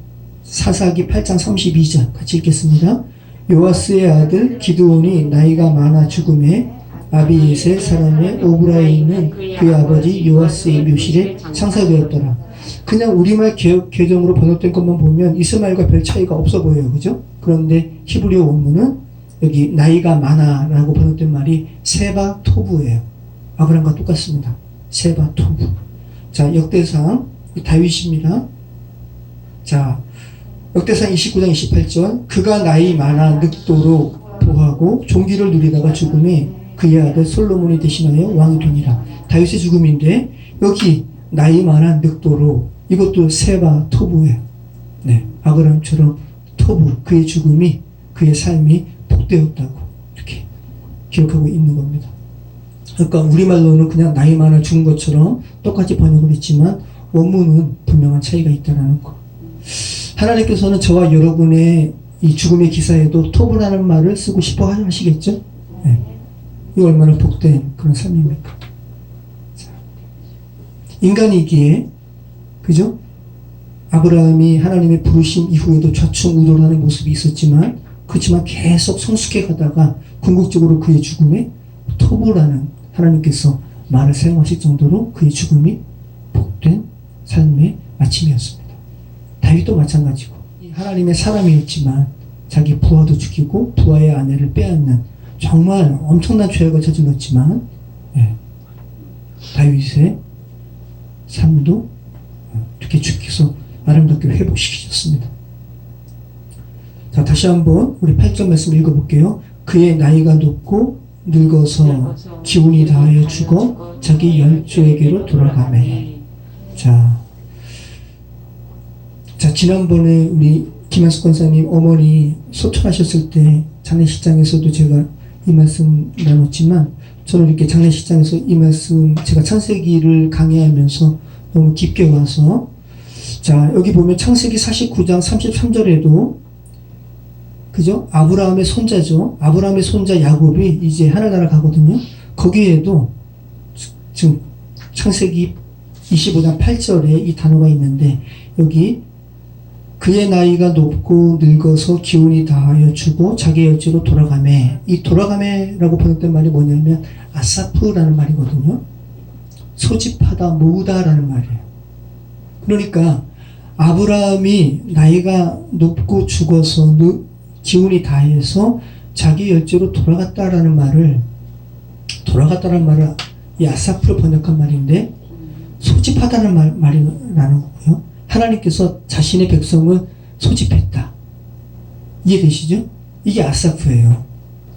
사사기 8장 32절 같이 읽겠습니다. 요아스의 아들 기드온이 나이가 많아 죽음에 아비에셀 사람의 오브라에 있는 그의 아버지 요아스의 묘실에 창사되었더라. 그냥 우리말 개정으로 번역된 것만 보면 이스마엘과 별 차이가 없어 보여요. 그죠? 그런데 히브리어 원문은 여기 나이가 많아 라고 번역된 말이 세바 토부예요. 아브라함과 똑같습니다. 세바 토부. 자, 역대상 다윗입니다. 자, 역대상 29장 28절 그가 나이 많아 늙도록 보하고 종기를 누리다가 죽음에 그의 아들 솔로몬이 대신하여 왕이 되니라. 다윗의 죽음인데 여기 나이 많아 늙도록 이것도 세바 토부예요. 네, 아브라함처럼 토부, 그의 죽음이 그의 삶이 복되었다고 이렇게 기록하고 있는 겁니다. 그러니까 우리말로는 그냥 나이 많아 죽은 것처럼 똑같이 번역을 했지만 원문은 분명한 차이가 있다는 거. 하나님께서는 저와 여러분의 이 죽음의 기사에도 토부라는 말을 쓰고 싶어 하시겠죠? 네. 이거 얼마나 복된 그런 삶입니까? 자, 인간이기에 그죠? 아브라함이 하나님의 부르심 이후에도 좌충우돌하는 모습이 있었지만 그렇지만 계속 성숙해 가다가 궁극적으로 그의 죽음에 토부라는 하나님께서 말을 사용하실 정도로 그의 죽음이 복된 삶의 아침이었습니다. 다윗도 마찬가지고 하나님의 사람이었지만 자기 부하도 죽이고 부하의 아내를 빼앗는 정말 엄청난 죄악을 저질렀지만 다윗의 삶도 이렇게 주께서 아름답게 회복시키셨습니다. 자, 다시 한번 우리 8절 말씀 읽어볼게요. 그의 나이가 높고 늙어서 기운이 다하여 죽어 자기 열조에게로 돌아가매. 자, 지난번에 우리 김한숙 권사님 어머니 소천하셨을 때 장례식장에서도 제가 이 말씀 나눴지만 저는 이렇게 장례식장에서 이 말씀 제가 창세기를 강의하면서 너무 깊게 와서 자, 여기 보면 창세기 49장 33절에도 그죠? 아브라함의 손자죠. 아브라함의 손자 야곱이 이제 하늘나라 가거든요. 거기에도 지금 창세기 25장 8절에 이 단어가 있는데 여기 그의 나이가 높고 늙어서 기운이 다하여 죽어 자기의 열지로 돌아가매. 이 돌아가매라고 번역된 말이 뭐냐면 아사프라는 말이거든요. 소집하다, 모으다라는 말이에요. 그러니까 아브라함이 나이가 높고 죽어서 기운이 다해서 자기 열지로 돌아갔다라는 말을 이 아사프로 번역한 말인데 소집하다는 말이라는 거고요. 하나님께서 자신의 백성을 소집했다. 이해되시죠? 이게 아사프예요.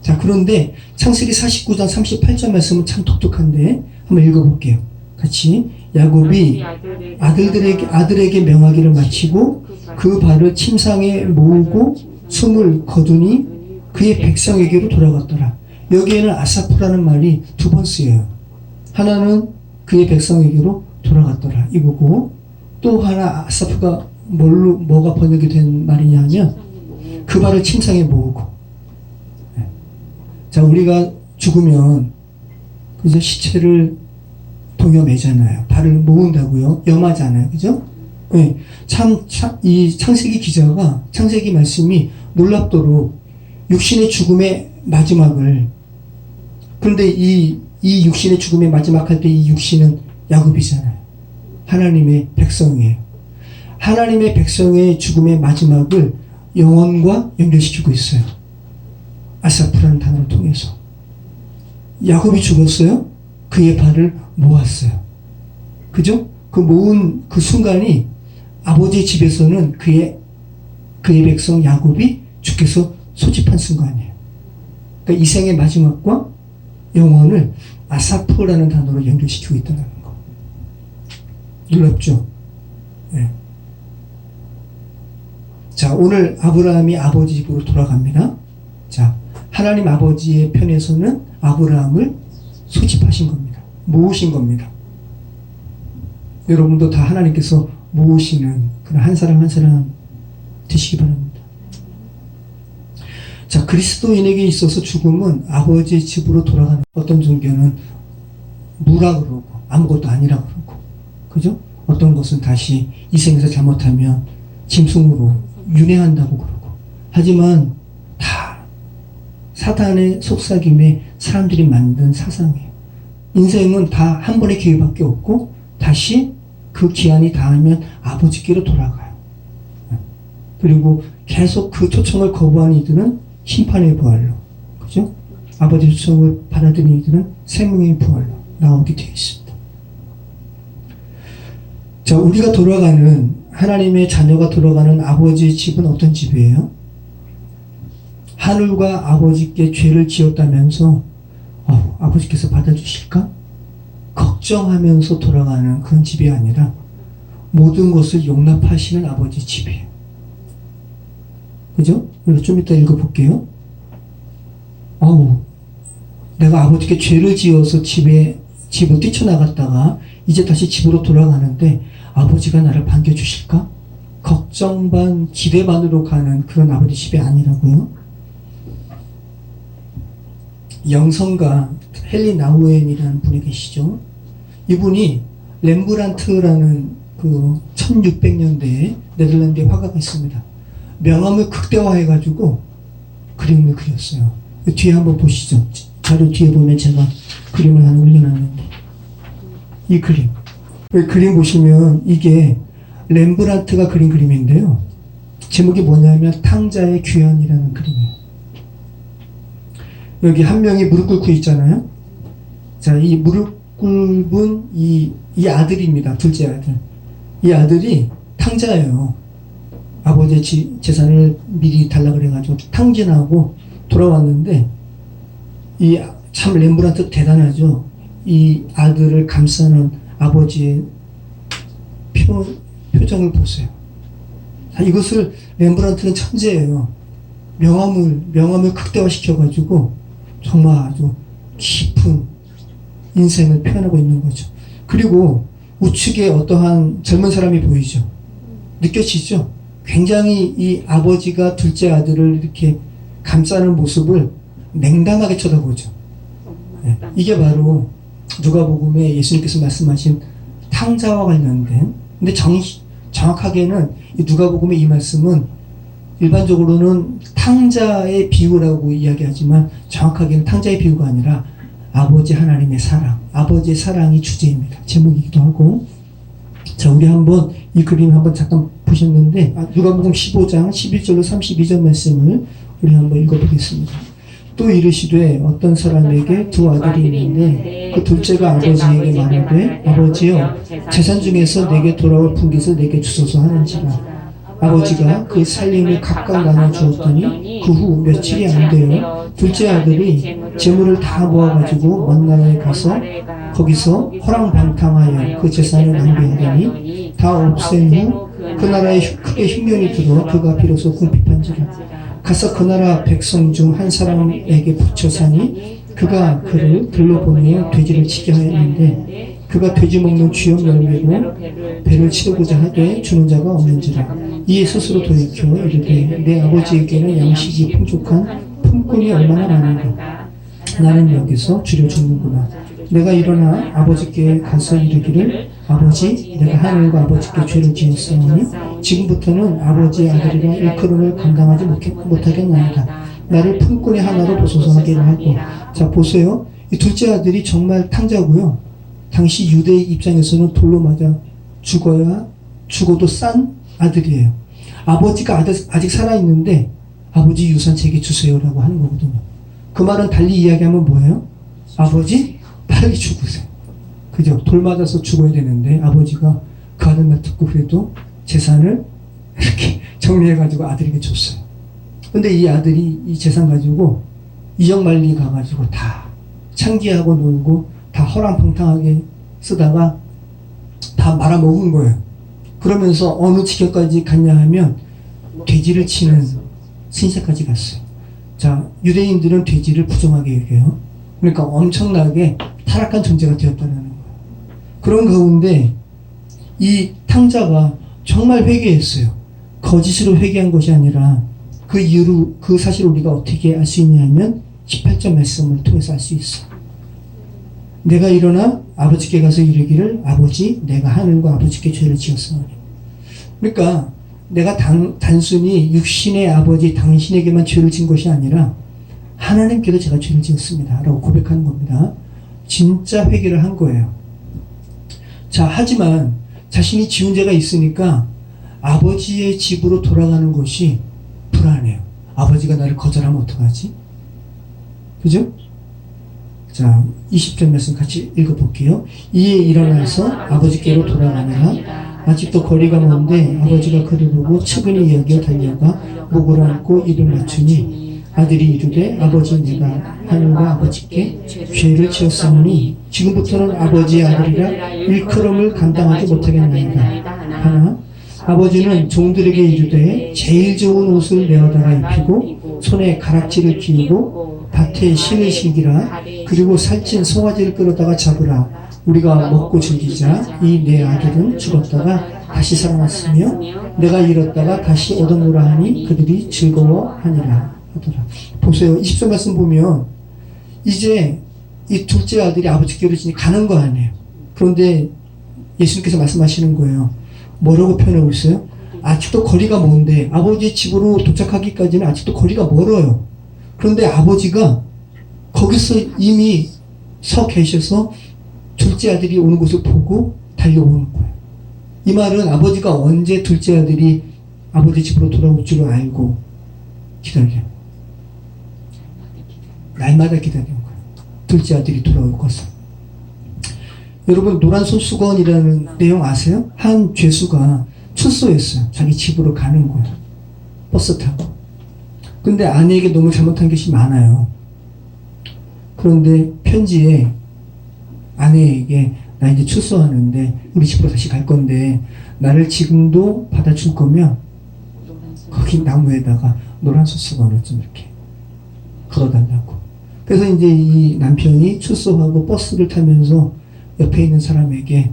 자, 그런데 창세기 49장 38절 말씀은 참 독특한데 한번 읽어볼게요. 같이. 야곱이 아들에게 명하기를 마치고 그 발을 침상에 모으고 숨을 거두니 그의 백성에게로 돌아갔더라. 여기에는 아사프라는 말이 2번 쓰여요. 하나는 그의 백성에게로 돌아갔더라 이거고, 또 하나 아사프가 뭐가 번역이 된 말이냐면 그 발을 침상에 모으고. 자, 우리가 죽으면 그저 시체를 동여매잖아요. 발을 모은다고요. 염하잖아요. 그죠? 네, 이 창세기 기자가 창세기 말씀이 놀랍도록 육신의 죽음의 마지막을, 그런데 이 육신의 죽음의 마지막 할 때 이 육신은 야곱이잖아요. 하나님의 백성이에요. 하나님의 백성의 죽음의 마지막을 영혼과 연결시키고 있어요. 아사프라는 단어를 통해서. 야곱이 죽었어요. 그의 발을 모았어요. 그죠? 그 모은 그 순간이 아버지의 집에서는 그의 백성 야곱이 주께서 소집한 순간이에요. 그러니까 이 생의 마지막과 영혼을 아사프라는 단어로 연결시키고 있다는 거. 놀랍죠? 네. 자, 오늘 아브라함이 아버지 집으로 돌아갑니다. 자, 하나님 아버지의 편에서는 아브라함을 소집하신 겁니다. 모으신 겁니다. 여러분도 다 하나님께서 모으시는 그런 한 사람 한 사람 되시기 바랍니다. 자, 그리스도인에게 있어서 죽음은 아버지의 집으로 돌아가는, 어떤 종교는 무라 그러고 아무것도 아니라 그러고, 그죠? 어떤 것은 다시 이 생에서 잘못하면 짐승으로 윤회한다고 그러고, 하지만 다 사탄의 속삭임에 사람들이 만든 사상이에요. 인생은 다 한 번의 기회밖에 없고 다시 그 기한이 닿으면 아버지께로 돌아가요. 그리고 계속 그 초청을 거부한 이들은 심판의 부활로, 그죠? 아버지 초청을 받아들인 이들은 생명의 부활로 나오게 되어 있습니다. 자, 우리가 돌아가는, 하나님의 자녀가 돌아가는 아버지의 집은 어떤 집이에요? 하늘과 아버지께 죄를 지었다면서 아버지께서 받아주실까? 걱정하면서 돌아가는 그런 집이 아니라 모든 것을 용납하시는 아버지 집이에요. 그죠? 그래서 좀 이따 읽어볼게요. 내가 아버지께 죄를 지어서 집을 뛰쳐나갔다가 이제 다시 집으로 돌아가는데 아버지가 나를 반겨주실까? 걱정 반 기대 반으로 가는 그런 아버지 집이 아니라고요. 영성가 헨리 나우엔이라는 분이 계시죠. 이분이 렘브란트라는 그 1600년대에 네덜란드의 화가가 있습니다. 명암을 극대화해가지고 그림을 그렸어요. 뒤에 한번 보시죠. 자료 뒤에 보면 제가 그림을 하나 올려놨는데, 이 그림 보시면 이게 렘브란트가 그린 그림인데요. 제목이 뭐냐면 탕자의 귀환이라는 그림이에요. 여기 한 명이 무릎 꿇고 있잖아요. 자, 이 무릎 꿇은 이 아들입니다. 둘째 아들. 이 아들이 탕자예요. 아버지의 재산을 미리 달라 그래가지고 탕진하고 돌아왔는데, 참 렘브란트 대단하죠. 이 아들을 감싸는 아버지의 표정을 보세요. 자, 이것을 렘브란트는 천재예요. 명암을 극대화시켜가지고 정말 아주 깊은 인생을 표현하고 있는 거죠. 그리고 우측에 어떠한 젊은 사람이 보이죠. 느껴지죠? 굉장히 이 아버지가 둘째 아들을 이렇게 감싸는 모습을 냉담하게 쳐다보죠. 네. 이게 바로 누가복음에 예수님께서 말씀하신 탕자와 관련된, 근데 정확하게는 이 누가복음의 이 말씀은 일반적으로는 탕자의 비유라고 이야기하지만 정확하게는 탕자의 비유가 아니라 아버지 하나님의 사랑, 아버지의 사랑이 주제입니다. 제목이기도 하고. 자, 우리 한번 이 그림 한번 잠깐 보셨는데, 누가복음 15장 11절로 32절 말씀을 우리 한번 읽어보겠습니다. 또 이르시되 어떤 사람에게 두 아들이 있는데 그 둘째가 아버지에게 말하되 아버지여 재산 중에서 내게 돌아올 분깃을 내게 주소서 하는지라. 아버지가 그 살림을 각각 나눠주었더니 그 후 며칠이 안 되어 둘째 아들이 재물을 다 모아가지고 먼 나라에 가서 거기서 허랑방탕하여 그 재산을 낭비하더니 다 없앤 후 그 나라에 크게 흉년이 들어 그가 비로소 궁핍한지라. 가서 그 나라 백성 중 한 사람에게 붙여 사니 그가 그를 들러보내어 돼지를 치게 하였는데 그가 돼지 먹는 쥐염 열매로 배를 치르고자 하되 주는 자가 없는지라. 이에 스스로 돌이켜 이르되 내 아버지에게는 양식이 풍족한 품꾼이 얼마나 많은가. 나는 여기서 주려 죽는구나. 내가 일어나 아버지께 가서 이르기를 아버지 내가 하나님과 아버지께 죄를 지었사오니 지금부터는 아버지의 아들이라 일컬음을 감당하지 못하겠나이다. 나를 품꾼의 하나로 보소서 하기를 하고. 자 보세요. 이 둘째 아들이 정말 탕자고요. 당시 유대의 입장에서는 돌로 맞아 죽어도 싼 아들이에요. 아버지가 아직 살아있는데 아버지 유산 제게 주세요라고 하는 거거든요. 그 말은 달리 이야기하면 뭐예요? 아버지 빨리 죽으세요. 그죠? 돌 맞아서 죽어야 되는데 아버지가 그 아들 말 듣고 그래도 재산을 이렇게 정리해가지고 아들에게 줬어요. 근데 이 아들이 이 재산 가지고 이정말리 가가지고 다 창기하고 놀고 다 허랑방탕하게 쓰다가 다 말아먹은 거예요. 그러면서 어느 지경까지 갔냐 하면 돼지를 치는 신세까지 갔어요. 자, 유대인들은 돼지를 부정하게 여겨요. 그러니까 엄청나게 타락한 존재가 되었다는 거예요. 그런 가운데 이 탕자가 정말 회개했어요. 거짓으로 회개한 것이 아니라 그 이유로 그 사실을 우리가 어떻게 알 수 있냐면 18절 말씀을 통해서 알 수 있어요. 내가 일어나 아버지께 가서 이르기를 아버지 내가 하늘과 아버지께 죄를 지었사오니. 그러니까 내가 단순히 육신의 아버지 당신에게만 죄를 지은 것이 아니라 하나님께도 제가 죄를 지었습니다 라고 고백하는 겁니다. 진짜 회개를 한 거예요. 자, 하지만 자신이 지은 죄가 있으니까 아버지의 집으로 돌아가는 것이 불안해요. 아버지가 나를 거절하면 어떡하지? 그죠? 자, 20절 말씀 같이 읽어볼게요. 이에 일어나서 아버지께로 돌아가니라. 아직도 거리가 먼데 아버지가 그를 보고 측은히 여겨 달려가 목을 안고 입을 맞추니 아들이 이르되 아버지 내가 하늘과 아버지께 죄를 지었사오니 지금부터는 아버지의 아들이라 일컬음을 감당하지 못하겠나이다 하나 아버지는 종들에게 이르되 제일 좋은 옷을 내어다가 입히고 손에 가락지를 끼우고 밭에 신을 신기라. 그리고 살찐 송아지를 끌어다가 잡으라. 우리가 먹고 즐기자. 이 내 아들은 죽었다가 다시 살아났으며 내가 잃었다가 다시 얻었노라 하니 그들이 즐거워하니라 하더라. 보세요. 20절 말씀 보면 이제 이 둘째 아들이 아버지께로 가는 거 아니에요. 그런데 예수님께서 말씀하시는 거예요. 뭐라고 표현하고 있어요? 아직도 거리가 먼데 아버지 집으로 도착하기까지는 아직도 거리가 멀어요. 그런데 아버지가 거기서 이미 서 계셔서 둘째 아들이 오는 것을 보고 달려오는 거예요. 이 말은 아버지가 언제 둘째 아들이 아버지 집으로 돌아올 줄 알고 기다려요. 날마다 기다리는 거예요. 둘째 아들이 돌아올 것을. 여러분 노란 손수건이라는 내용 아세요? 한 죄수가 출소했어요. 자기 집으로 가는 거예요. 버스 타고. 근데 아내에게 너무 잘못한 것이 많아요. 그런데 편지에 아내에게 나 이제 출소하는데 우리 집으로 다시 갈 건데 나를 지금도 받아줄 거면 거기 나무에다가 노란 손수건을 좀 이렇게 걸어달라고. 그래서 이제 이 남편이 출소하고 버스를 타면서 옆에 있는 사람에게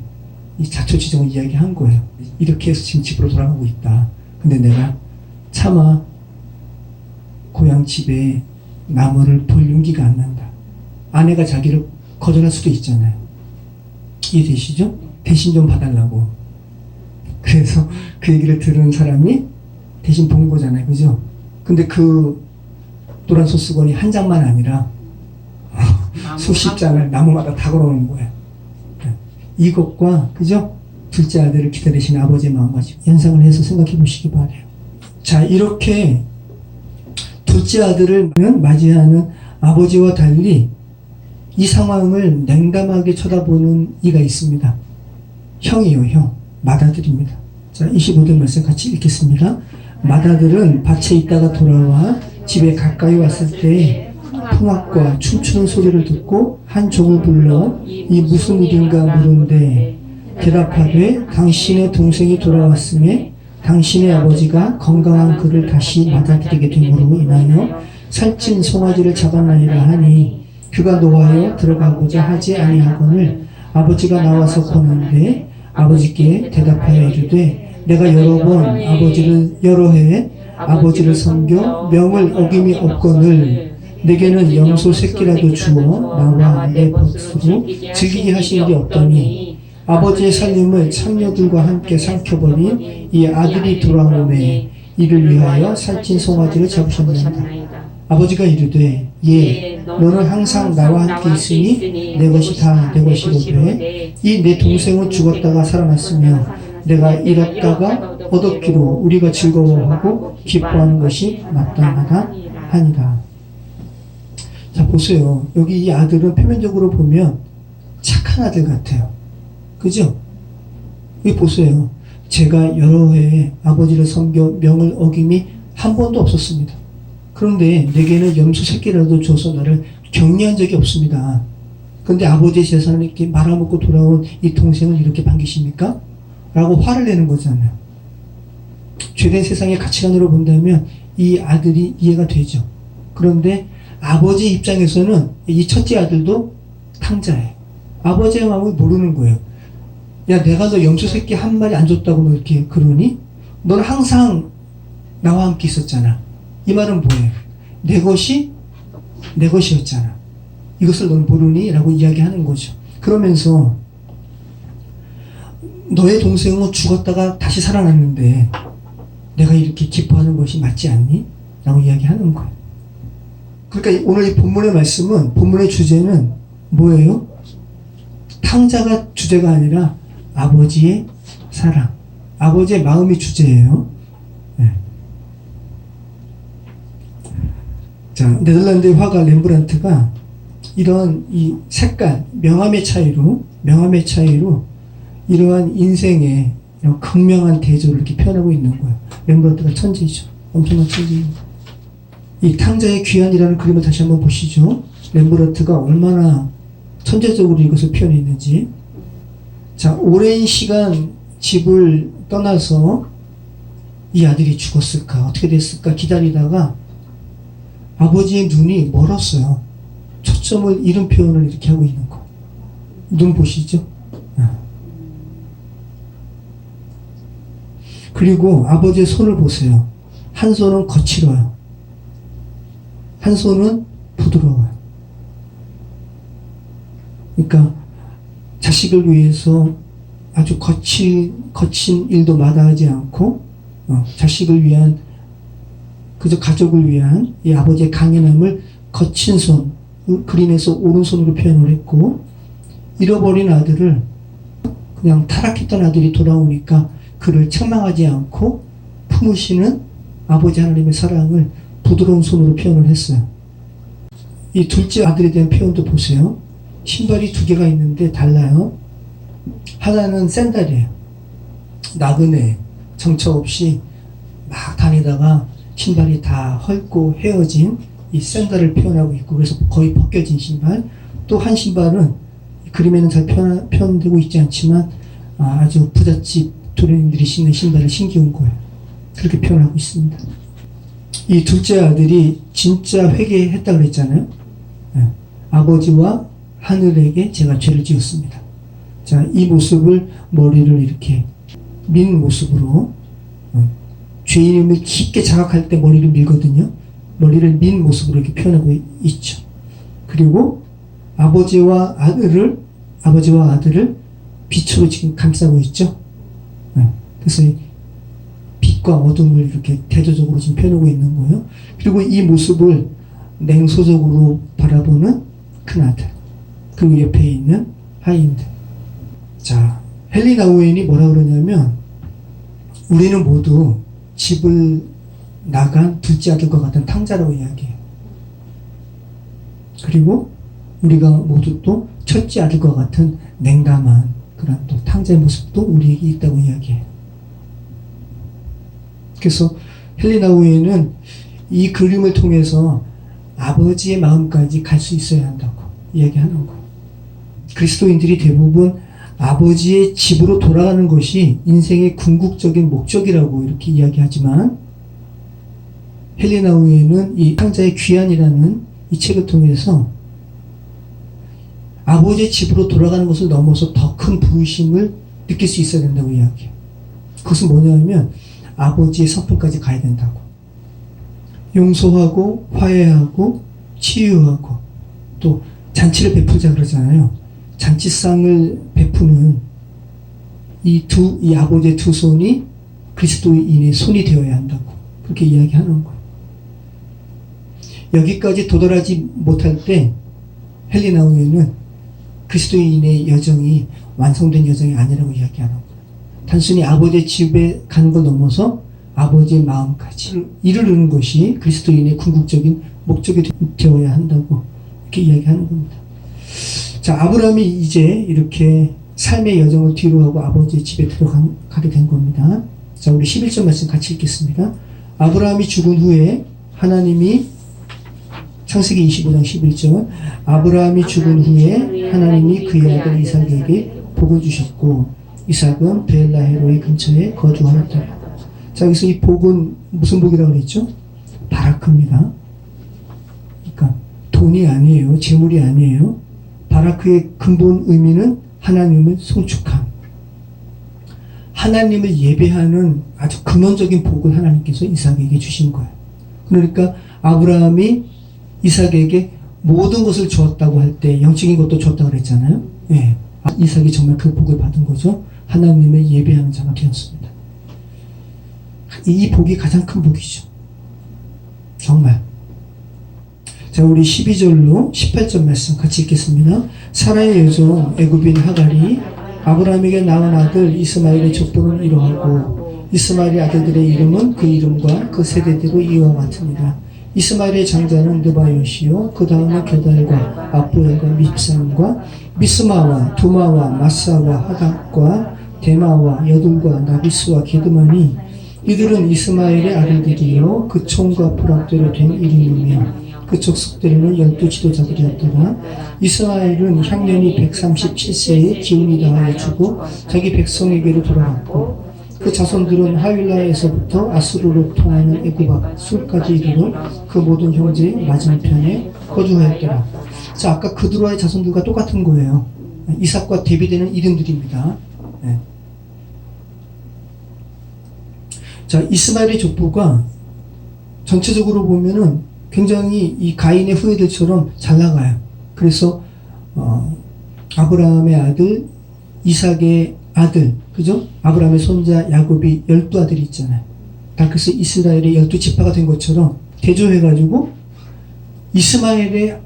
이 자초지종을 이야기한 거예요. 이렇게 해서 지금 집으로 돌아가고 있다. 근데 내가 차마 고향 집에 나무를 볼 용기가 안 난다. 아내가 자기를 거절할 수도 있잖아요. 이해되시죠? 대신 좀 봐달라고. 그래서 그 얘기를 들은 사람이 대신 본 거잖아요. 그죠? 근데 그 노란 손수건이 한 장만 아니라 수십 장을 나무마다 다 걸어놓은 거예요. 이것과 그죠? 둘째 아들을 기다리시는 아버지의 마음과 연상을 해서 생각해 보시기 바래요. 자, 이렇게 둘째 아들을 맞이하는 아버지와 달리 이 상황을 냉담하게 쳐다보는 이가 있습니다. 형이요, 형. 맏아들입니다. 자, 25절 말씀 같이 읽겠습니다. 맏아들은 밭에 있다가 돌아와 집에 가까이 왔을 때 풍악과 춤추는 소리를 듣고 한 종을 불러 이 무슨 일인가 물은데 대답하되 당신의 동생이 돌아왔음에 당신의 아버지가 건강한 그를 다시 맞아들이게 됨으로 인하여 살찐 송아지를 잡았나이라 하니 그가 노하여 들어가고자 하지 아니하거늘 아버지가 나와서 보는데 아버지께 대답하여 이르되 내가 여러 해 아버지를 섬겨 명을 어김이 없거늘 내게는 염소 새끼라도 주어 나와 내 벗으로 즐기게 하신 일이 없더니 아버지의 살림을 창녀들과 함께 삼켜버린 이 아들이 돌아오매 이를 위하여 살찐 송아지를 잡으셨나이다. 아버지가 이르되 예 너는 항상 나와 함께 있으니 내 것이 다 내 것이로되 이 내 동생은 죽었다가 살아났으며 내가 잃었다가 얻었기로 우리가 즐거워하고 기뻐하는 것이 마땅하다 하니라. 자 보세요. 여기 이 아들은 표면적으로 보면 착한 아들 같아요. 그죠? 여기 보세요. 제가 여러 해 아버지를 섬겨 명을 어김이 한 번도 없었습니다. 그런데 내게는 염소 새끼라도 줘서 나를 격려한 적이 없습니다. 그런데 아버지의 재산을 이렇게 말아먹고 돌아온 이 동생을 이렇게 반기십니까? 라고 화를 내는 거잖아요. 죄된 세상의 가치관으로 본다면 이 아들이 이해가 되죠. 그런데 아버지 입장에서는 이 첫째 아들도 탕자예요. 아버지의 마음을 모르는 거예요. 야 내가 너 염소 새끼 한 마리 안 줬다고 너 이렇게 그러니? 넌 항상 나와 함께 있었잖아. 이 말은 뭐예요? 내 것이 내 것이었잖아. 이것을 넌 모르니? 라고 이야기하는 거죠. 그러면서 너의 동생은 죽었다가 다시 살아났는데 내가 이렇게 기뻐하는 것이 맞지 않니? 라고 이야기하는 거예요. 그러니까 오늘 이 본문의 말씀은, 본문의 주제는 뭐예요? 탕자가 주제가 아니라 아버지의 사랑, 아버지의 마음이 주제예요. 네. 자, 네덜란드의 화가 렘브란트가 이런 이 색깔, 명암의 차이로 이러한 인생의 이런 극명한 대조를 이렇게 표현하고 있는 거예요. 렘브란트가 천재이죠. 엄청난 천재입니다. 이 탕자의 귀환이라는 그림을 다시 한번 보시죠. 렘브란트가 얼마나 천재적으로 이것을 표현했는지. 자, 오랜 시간 집을 떠나서 이 아들이 죽었을까, 어떻게 됐을까 기다리다가 아버지의 눈이 멀었어요. 초점을 잃은 표현을 이렇게 하고 있는 거. 눈 보시죠? 그리고 아버지의 손을 보세요. 한 손은 거칠어요. 한 손은 부드러워요. 그러니까 자식을 위해서 아주 거친 일도 마다하지 않고 자식을 위한, 그저 가족을 위한 이 아버지의 강인함을 거친 손, 그림에서 오른손으로 표현을 했고, 잃어버린 아들을, 그냥 타락했던 아들이 돌아오니까 그를 책망하지 않고 품으시는 아버지 하나님의 사랑을 부드러운 손으로 표현을 했어요. 이 둘째 아들에 대한 표현도 보세요. 신발이 두 개가 있는데 달라요. 하나는 샌들이에요. 나그네, 정처 없이 막 다니다가 신발이 다 헐고 헤어진 이 샌들을 표현하고 있고, 그래서 거의 벗겨진 신발. 또 한 신발은 그림에는 잘 표현되고 있지 않지만 아주 부잣집 도련님들이 신는 신발을 신기운 거예요. 그렇게 표현하고 있습니다. 이 둘째 아들이 진짜 회개했다고 그랬잖아요. 네. 아버지와 하늘에게 제가 죄를 지었습니다. 자, 이 모습을 머리를 이렇게 민 모습으로, 죄인임을 깊게 자각할 때 머리를 밀거든요. 머리를 민 모습으로 이렇게 표현하고 있죠. 그리고 아버지와 아들을 빛으로 지금 감싸고 있죠. 그래서 빛과 어둠을 이렇게 대조적으로 지금 표현하고 있는 거예요. 그리고 이 모습을 냉소적으로 바라보는 큰아들, 그리고 옆에 있는 하인들. 자, 헨리 나우엔이 뭐라 그러냐면, 우리는 모두 집을 나간 둘째 아들과 같은 탕자라고 이야기해요. 그리고 우리가 모두 또 첫째 아들과 같은 냉담한 그런 또 탕자의 모습도 우리에게 있다고 이야기해요. 그래서 헨리 나우엔은 이 그림을 통해서 아버지의 마음까지 갈 수 있어야 한다고 이야기하는 거예요. 그리스도인들이 대부분 아버지의 집으로 돌아가는 것이 인생의 궁극적인 목적이라고 이렇게 이야기하지만, 헨리 나우엔은 이 탕자의 귀환이라는 이 책을 통해서 아버지의 집으로 돌아가는 것을 넘어서 더 큰 부르심을 느낄 수 있어야 된다고 이야기해요. 그것은 뭐냐면 아버지의 성품까지 가야 된다고. 용서하고 화해하고 치유하고 또 잔치를 베푸자 그러잖아요. 잔치상을 베푸는 이 아버지의 두 손이 그리스도인의 손이 되어야 한다고 그렇게 이야기하는 거예요. 여기까지 도달하지 못할 때 헬리나우에는 그리스도인의 여정이 완성된 여정이 아니라고 이야기하는 거예요. 단순히 아버지의 집에 가는 걸 넘어서 아버지의 마음까지 이르르는 것이 그리스도인의 궁극적인 목적이 되어야 한다고 이렇게 이야기하는 겁니다. 자, 아브라함이 이제 이렇게 삶의 여정을 뒤로하고 아버지의 집에 들어가게 된 겁니다. 자, 우리 11절 말씀 같이 읽겠습니다. 아브라함이 죽은 후에 하나님이 창세기 25장 11절 아브라함이 죽은 후에 하나님이 그의 아들 이삭에게 복을 주셨고 이삭은 베엘라헤로의 근처에 거주하였다. 자, 여기서 이 복은 무슨 복이라고 그랬죠? 바라크입니다. 그러니까 돈이 아니에요. 재물이 아니에요. 바라크의 근본 의미는 하나님을 송축함. 하나님을 예배하는 아주 근원적인 복을 하나님께서 이삭에게 주신 거예요. 그러니까 아브라함이 이삭에게 모든 것을 주었다고 할 때 영적인 것도 주었다고 그랬잖아요. 예. 이삭이 정말 그 복을 받은 거죠. 하나님을 예배하는 자가 되었습니다. 이 복이 가장 큰 복이죠. 정말. 자, 우리 12절로 18절 말씀 같이 읽겠습니다. 사라의 여종 애굽인 하갈이 아브라함에게 낳은 아들 이스마엘의 족보는 이러하고 이스마엘의 아들들의 이름은 그 이름과 그 세대대로 이와 같으니라. 이스마엘의 장자는 느바요시요 그 다음에 게달과 압부엘과 밉산과 미스마와 두마와 마사와 하닥과 데마와 여둘과 나비스와 게드마니 이들은 이스마엘의 아들들이요 그 총과 부락대로 된 이름이며 그 족속들에는 12 지도자들이었더라. 이스마엘은 향년이 137세에 기운이 다하여 주고 자기 백성에게로 돌아갔고 그 자손들은 하윌라에서부터 아수르로 통하는 애굽 앞 술까지 이르러 그 모든 형제의 맞은편에 거주하였더라. 자, 아까 그드로의 자손들과 똑같은 거예요. 이삭과 대비되는 이름들입니다. 네. 자, 이스마엘의 족보가 전체적으로 보면은 굉장히 이 가인의 후예들처럼 잘 나가요. 그래서 아브라함의 아들, 이삭의 아들, 그죠? 아브라함의 손자 야곱이 12아들이 있잖아요. 다 그래서 이스라엘의 12지파가 된 것처럼 대조해가지고 이스마엘의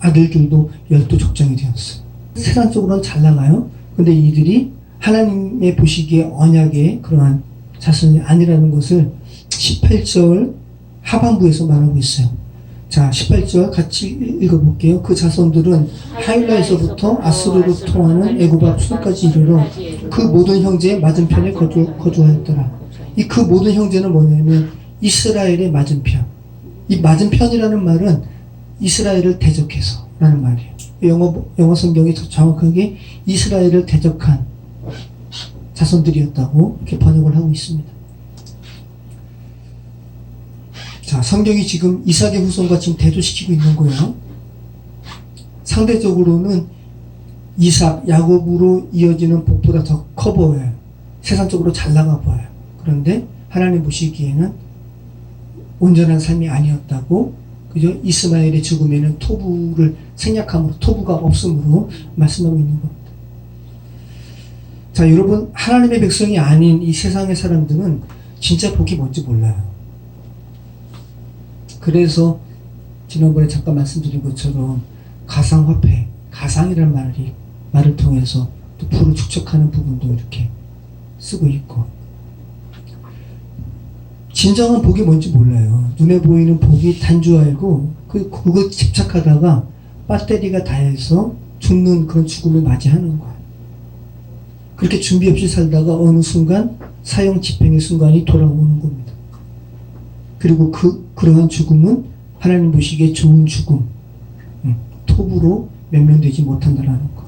아들들도 12족장이 되었어요. 세상적으로는 잘 나가요. 근데 이들이 하나님의 보시기에 언약의 그러한 자손이 아니라는 것을 18절 하반부에서 말하고 있어요. 자, 18절 같이 읽어볼게요. 그 자손들은 하일라에서부터 아수르로 통하는 애굽 앞 술까지 이르러 그 모든 형제의 맞은편에 거주하였더라. 이 그 모든 형제는 뭐냐면 이스라엘의 맞은편. 이 맞은편이라는 말은 이스라엘을 대적해서 라는 말이에요. 영어 성경이 더 정확하게 이스라엘을 대적한 자손들이었다고 이렇게 번역을 하고 있습니다. 자, 성경이 지금 이삭의 후손과 지금 대조시키고 있는 거예요. 상대적으로는 이삭, 야곱으로 이어지는 복보다 더 커 보여요. 세상적으로 잘 나가 보여요. 그런데 하나님 보시기에는 온전한 삶이 아니었다고, 그죠? 이스마엘의 죽음에는 토부를 생략함으로, 토부가 없음으로 말씀하고 있는 겁니다. 자, 여러분, 하나님의 백성이 아닌 이 세상의 사람들은 진짜 복이 뭔지 몰라요. 그래서 지난번에 잠깐 말씀드린 것처럼 가상화폐, 가상이라는 말을 통해서 또 부를 축적하는 부분도 이렇게 쓰고 있고, 진정한 복이 뭔지 몰라요. 눈에 보이는 복이 단 줄 알고 그거 집착하다가 배터리가 닿아서 죽는 그런 죽음을 맞이하는 거예요. 그렇게 준비 없이 살다가 어느 순간 사형 집행의 순간이 돌아오는 겁니다. 그리고 그러한 죽음은 하나님 보시기에 좋은 죽음, 톱으로 면면되지 못한다라는 것.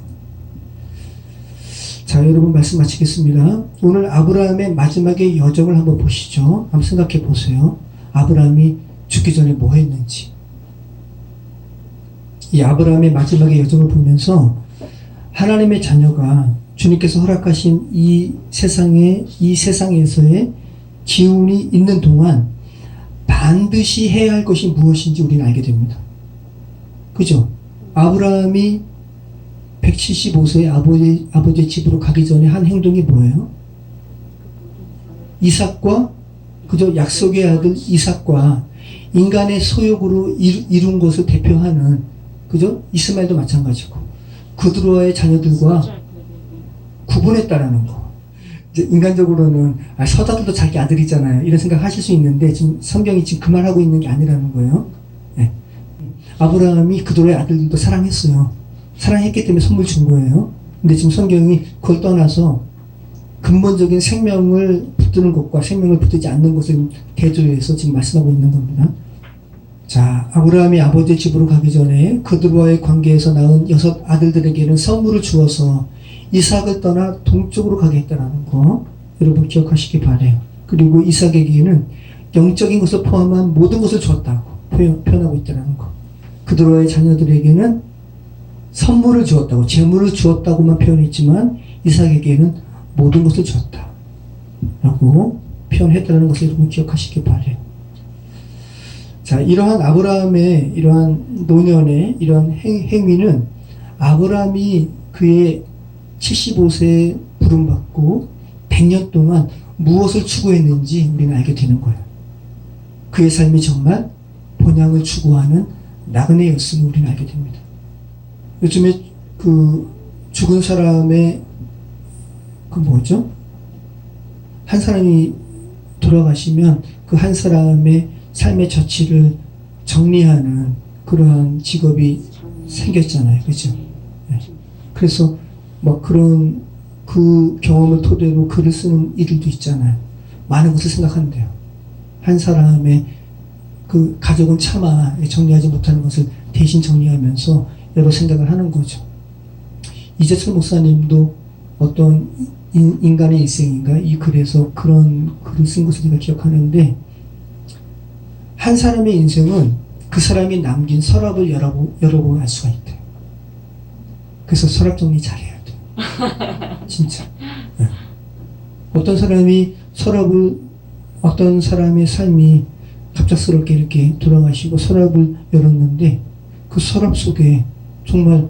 자, 여러분 말씀 마치겠습니다. 오늘 아브라함의 마지막의 여정을 한번 보시죠. 한번 생각해 보세요. 아브라함이 죽기 전에 뭐 했는지. 이 아브라함의 마지막의 여정을 보면서 하나님의 자녀가 주님께서 허락하신 이 세상에서의 기운이 있는 동안 반드시 해야 할 것이 무엇인지 우리는 알게 됩니다. 그죠? 아브라함이 175세에 아버지의 집으로 가기 전에 한 행동이 뭐예요? 이삭과, 그죠? 약속의 아들 이삭과 인간의 소욕으로 이룬 것을 대표하는, 그죠? 이스마엘도 마찬가지고 그들과의 자녀들과 구분했다라는 거. 이제 인간적으로는 서자들도 자기 아들이잖아요, 이런 생각 하실 수 있는데, 지금 성경이 지금 그 말하고 있는 게 아니라는 거예요. 네. 아브라함이 그들의 아들들도 사랑했어요. 사랑했기 때문에 선물 준 거예요. 근데 지금 성경이 그걸 떠나서 근본적인 생명을 붙드는 것과 생명을 붙들지 않는 것을 대조해서 지금 말씀하고 있는 겁니다. 자, 아브라함이 아버지의 집으로 가기 전에 그들과의 관계에서 낳은 6 아들들에게는 선물을 주어서 이삭을 떠나 동쪽으로 가게 했다는 거 여러분 기억하시기 바래요. 그리고 이삭에게는 영적인 것을 포함한 모든 것을 주었다고 표현하고 있다는 거. 그들과의 자녀들에게는 선물을 주었다고, 재물을 주었다고만 표현했지만 이삭에게는 모든 것을 주었다 라고 표현했다는 것을 여러분 기억하시기 바래요. 자, 이러한 아브라함의 이러한 노년의 이러한 행위는 아브라함이 그의 75세에 부름받고 100년 동안 무엇을 추구했는지 우리는 알게 되는 거예요. 그의 삶이 정말 본향을 추구하는 나그네였음을 우리는 알게 됩니다. 요즘에 그 죽은 사람의 그 뭐죠? 한 사람이 돌아가시면 그 한 사람의 삶의 저치를 정리하는 그러한 직업이 생겼잖아요. 그죠? 네. 그래서 뭐 그런 그 경험을 토대로 글을 쓰는 일들도 있잖아요. 많은 것을 생각한대요. 한 사람의 그 가족은 차마 정리하지 못하는 것을 대신 정리하면서 여러 생각을 하는 거죠. 이재철 목사님도 어떤 인간의 일생인가 이 글에서 그런 글을 쓴 것을 제가 기억하는데, 한 사람의 인생은 그 사람이 남긴 서랍을 여러 번 알 수가 있대요. 그래서 서랍 정리 잘해야 돼요. 진짜. 네. 어떤 사람이 어떤 사람의 삶이 갑작스럽게 이렇게 돌아가시고 서랍을 열었는데 그 서랍 속에 정말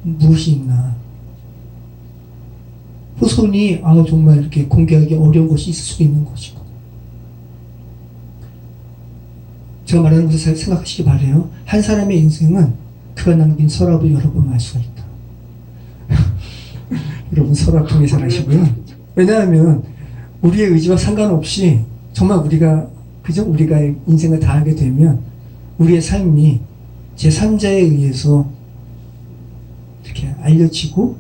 무엇이 있나. 후손이 정말 이렇게 공개하기 어려운 것이 있을 수도 있는 것이고. 제가 말하는 것을 잘 생각하시기 바래요. 한 사람의 인생은 그가 남긴 서랍을 여러 번 알 수가 있다. 여러분 서랍 통해 잘하시고요. 왜냐하면 우리의 의지와 상관없이 정말 우리가 인생을 다하게 되면 우리의 삶이 제3자에 의해서 이렇게 알려지고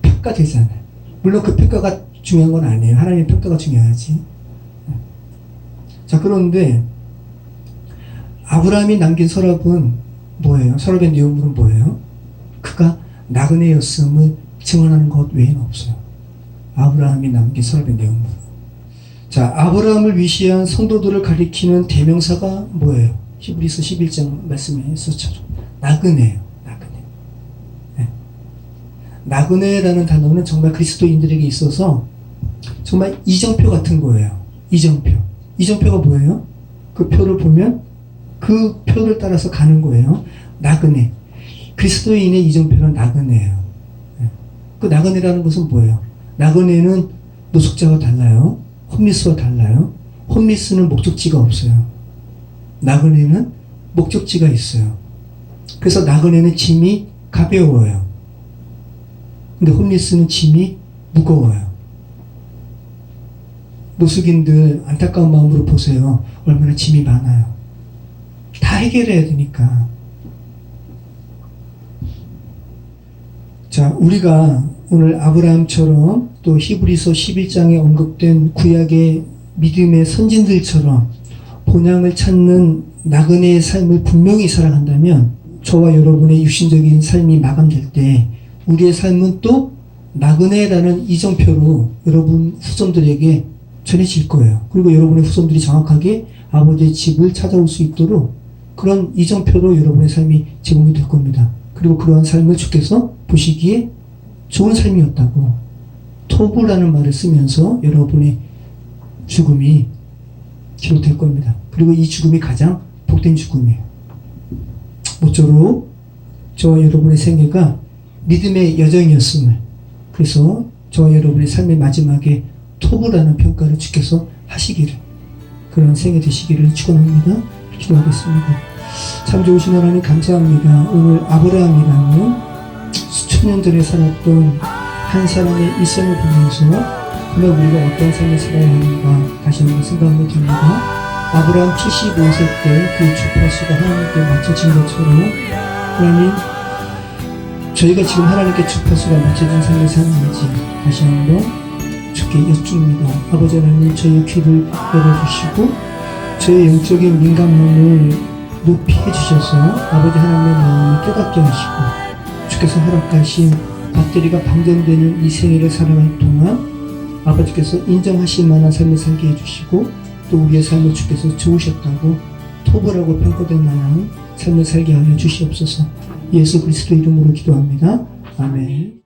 평가되잖아요. 물론 그 평가가 중요한 건 아니에요. 하나님의 평가가 중요하지. 자, 그런데 아브라함이 남긴 서랍은 뭐예요? 서랍의 내용물은 뭐예요? 그가 나그네였음을 증언하는 것 외에는 없어요. 아브라함이 남긴 서랍의 내용물. 자, 아브라함을 위시한 성도들을 가리키는 대명사가 뭐예요? 히브리서 11장 말씀에서처럼 나그네예요. 나그네. 네. 나그네라는 단어는 정말 그리스도인들에게 있어서 정말 이정표 같은 거예요. 이정표. 이정표가 뭐예요? 그 표를 보면 그 표를 따라서 가는 거예요. 나그네. 그리스도인의 이정표는 나그네예요. 네. 그 나그네라는 것은 뭐예요? 나그네는 노숙자와 달라요. 홈리스와 달라요. 홈리스는 목적지가 없어요. 나그네는 목적지가 있어요. 그래서 나그네는 짐이 가벼워요. 근데 홈리스는 짐이 무거워요. 노숙인들 안타까운 마음으로 보세요. 얼마나 짐이 많아요. 다 해결해야 되니까. 자, 우리가 오늘 아브라함처럼 또 히브리서 11장에 언급된 구약의 믿음의 선진들처럼 본향을 찾는 나그네의 삶을 분명히 살아간다면 저와 여러분의 육신적인 삶이 마감될 때 우리의 삶은 또 나그네라는 이정표로 여러분 후손들에게 전해질 거예요. 그리고 여러분의 후손들이 정확하게 아버지의 집을 찾아올 수 있도록 그런 이정표로 여러분의 삶이 제공이 될 겁니다. 그리고 그러한 삶을 주께서 보시기에 좋은 삶이었다고 토부라는 말을 쓰면서 여러분의 죽음이 기록될 겁니다. 그리고 이 죽음이 가장 복된 죽음이에요. 모쪼록 저와 여러분의 생애가 믿음의 여정이었음을, 그래서 저와 여러분의 삶의 마지막에 토부라는 평가를 주께서 하시기를, 그런 생애 되시기를 축원합니다. 기도하겠습니다. 참 좋으신 하나님 감사합니다. 오늘 아브라함이라는 수천 년 전에 살았던 한 사람의 일생을 보면서 그러면 우리가 어떤 삶을 살아야 하는가 다시 한번 생각하게 됩니다. 아브라함 75세 때 그 주파수가 하나님께 맞춰진 것처럼 하나님, 저희가 지금 하나님께 주파수가 맞춰진 삶을 사는지 다시 한번 주께 여쭙습니다. 아버지 하나님, 저희의 귀를 열어주시고 저의 영적인 민감함을 높이 해주셔서 아버지 하나님의 마음을 깨닫게 하시고 주께서 허락하신 배터리가 방전되는 이 생애를 살아갈 동안 아버지께서 인정하실 만한 삶을 살게 해주시고 또 우리의 삶을 주께서 좋으셨다고 토벌하고 평가될 만한 삶을 살게 하여 주시옵소서. 예수 그리스도 이름으로 기도합니다. 아멘.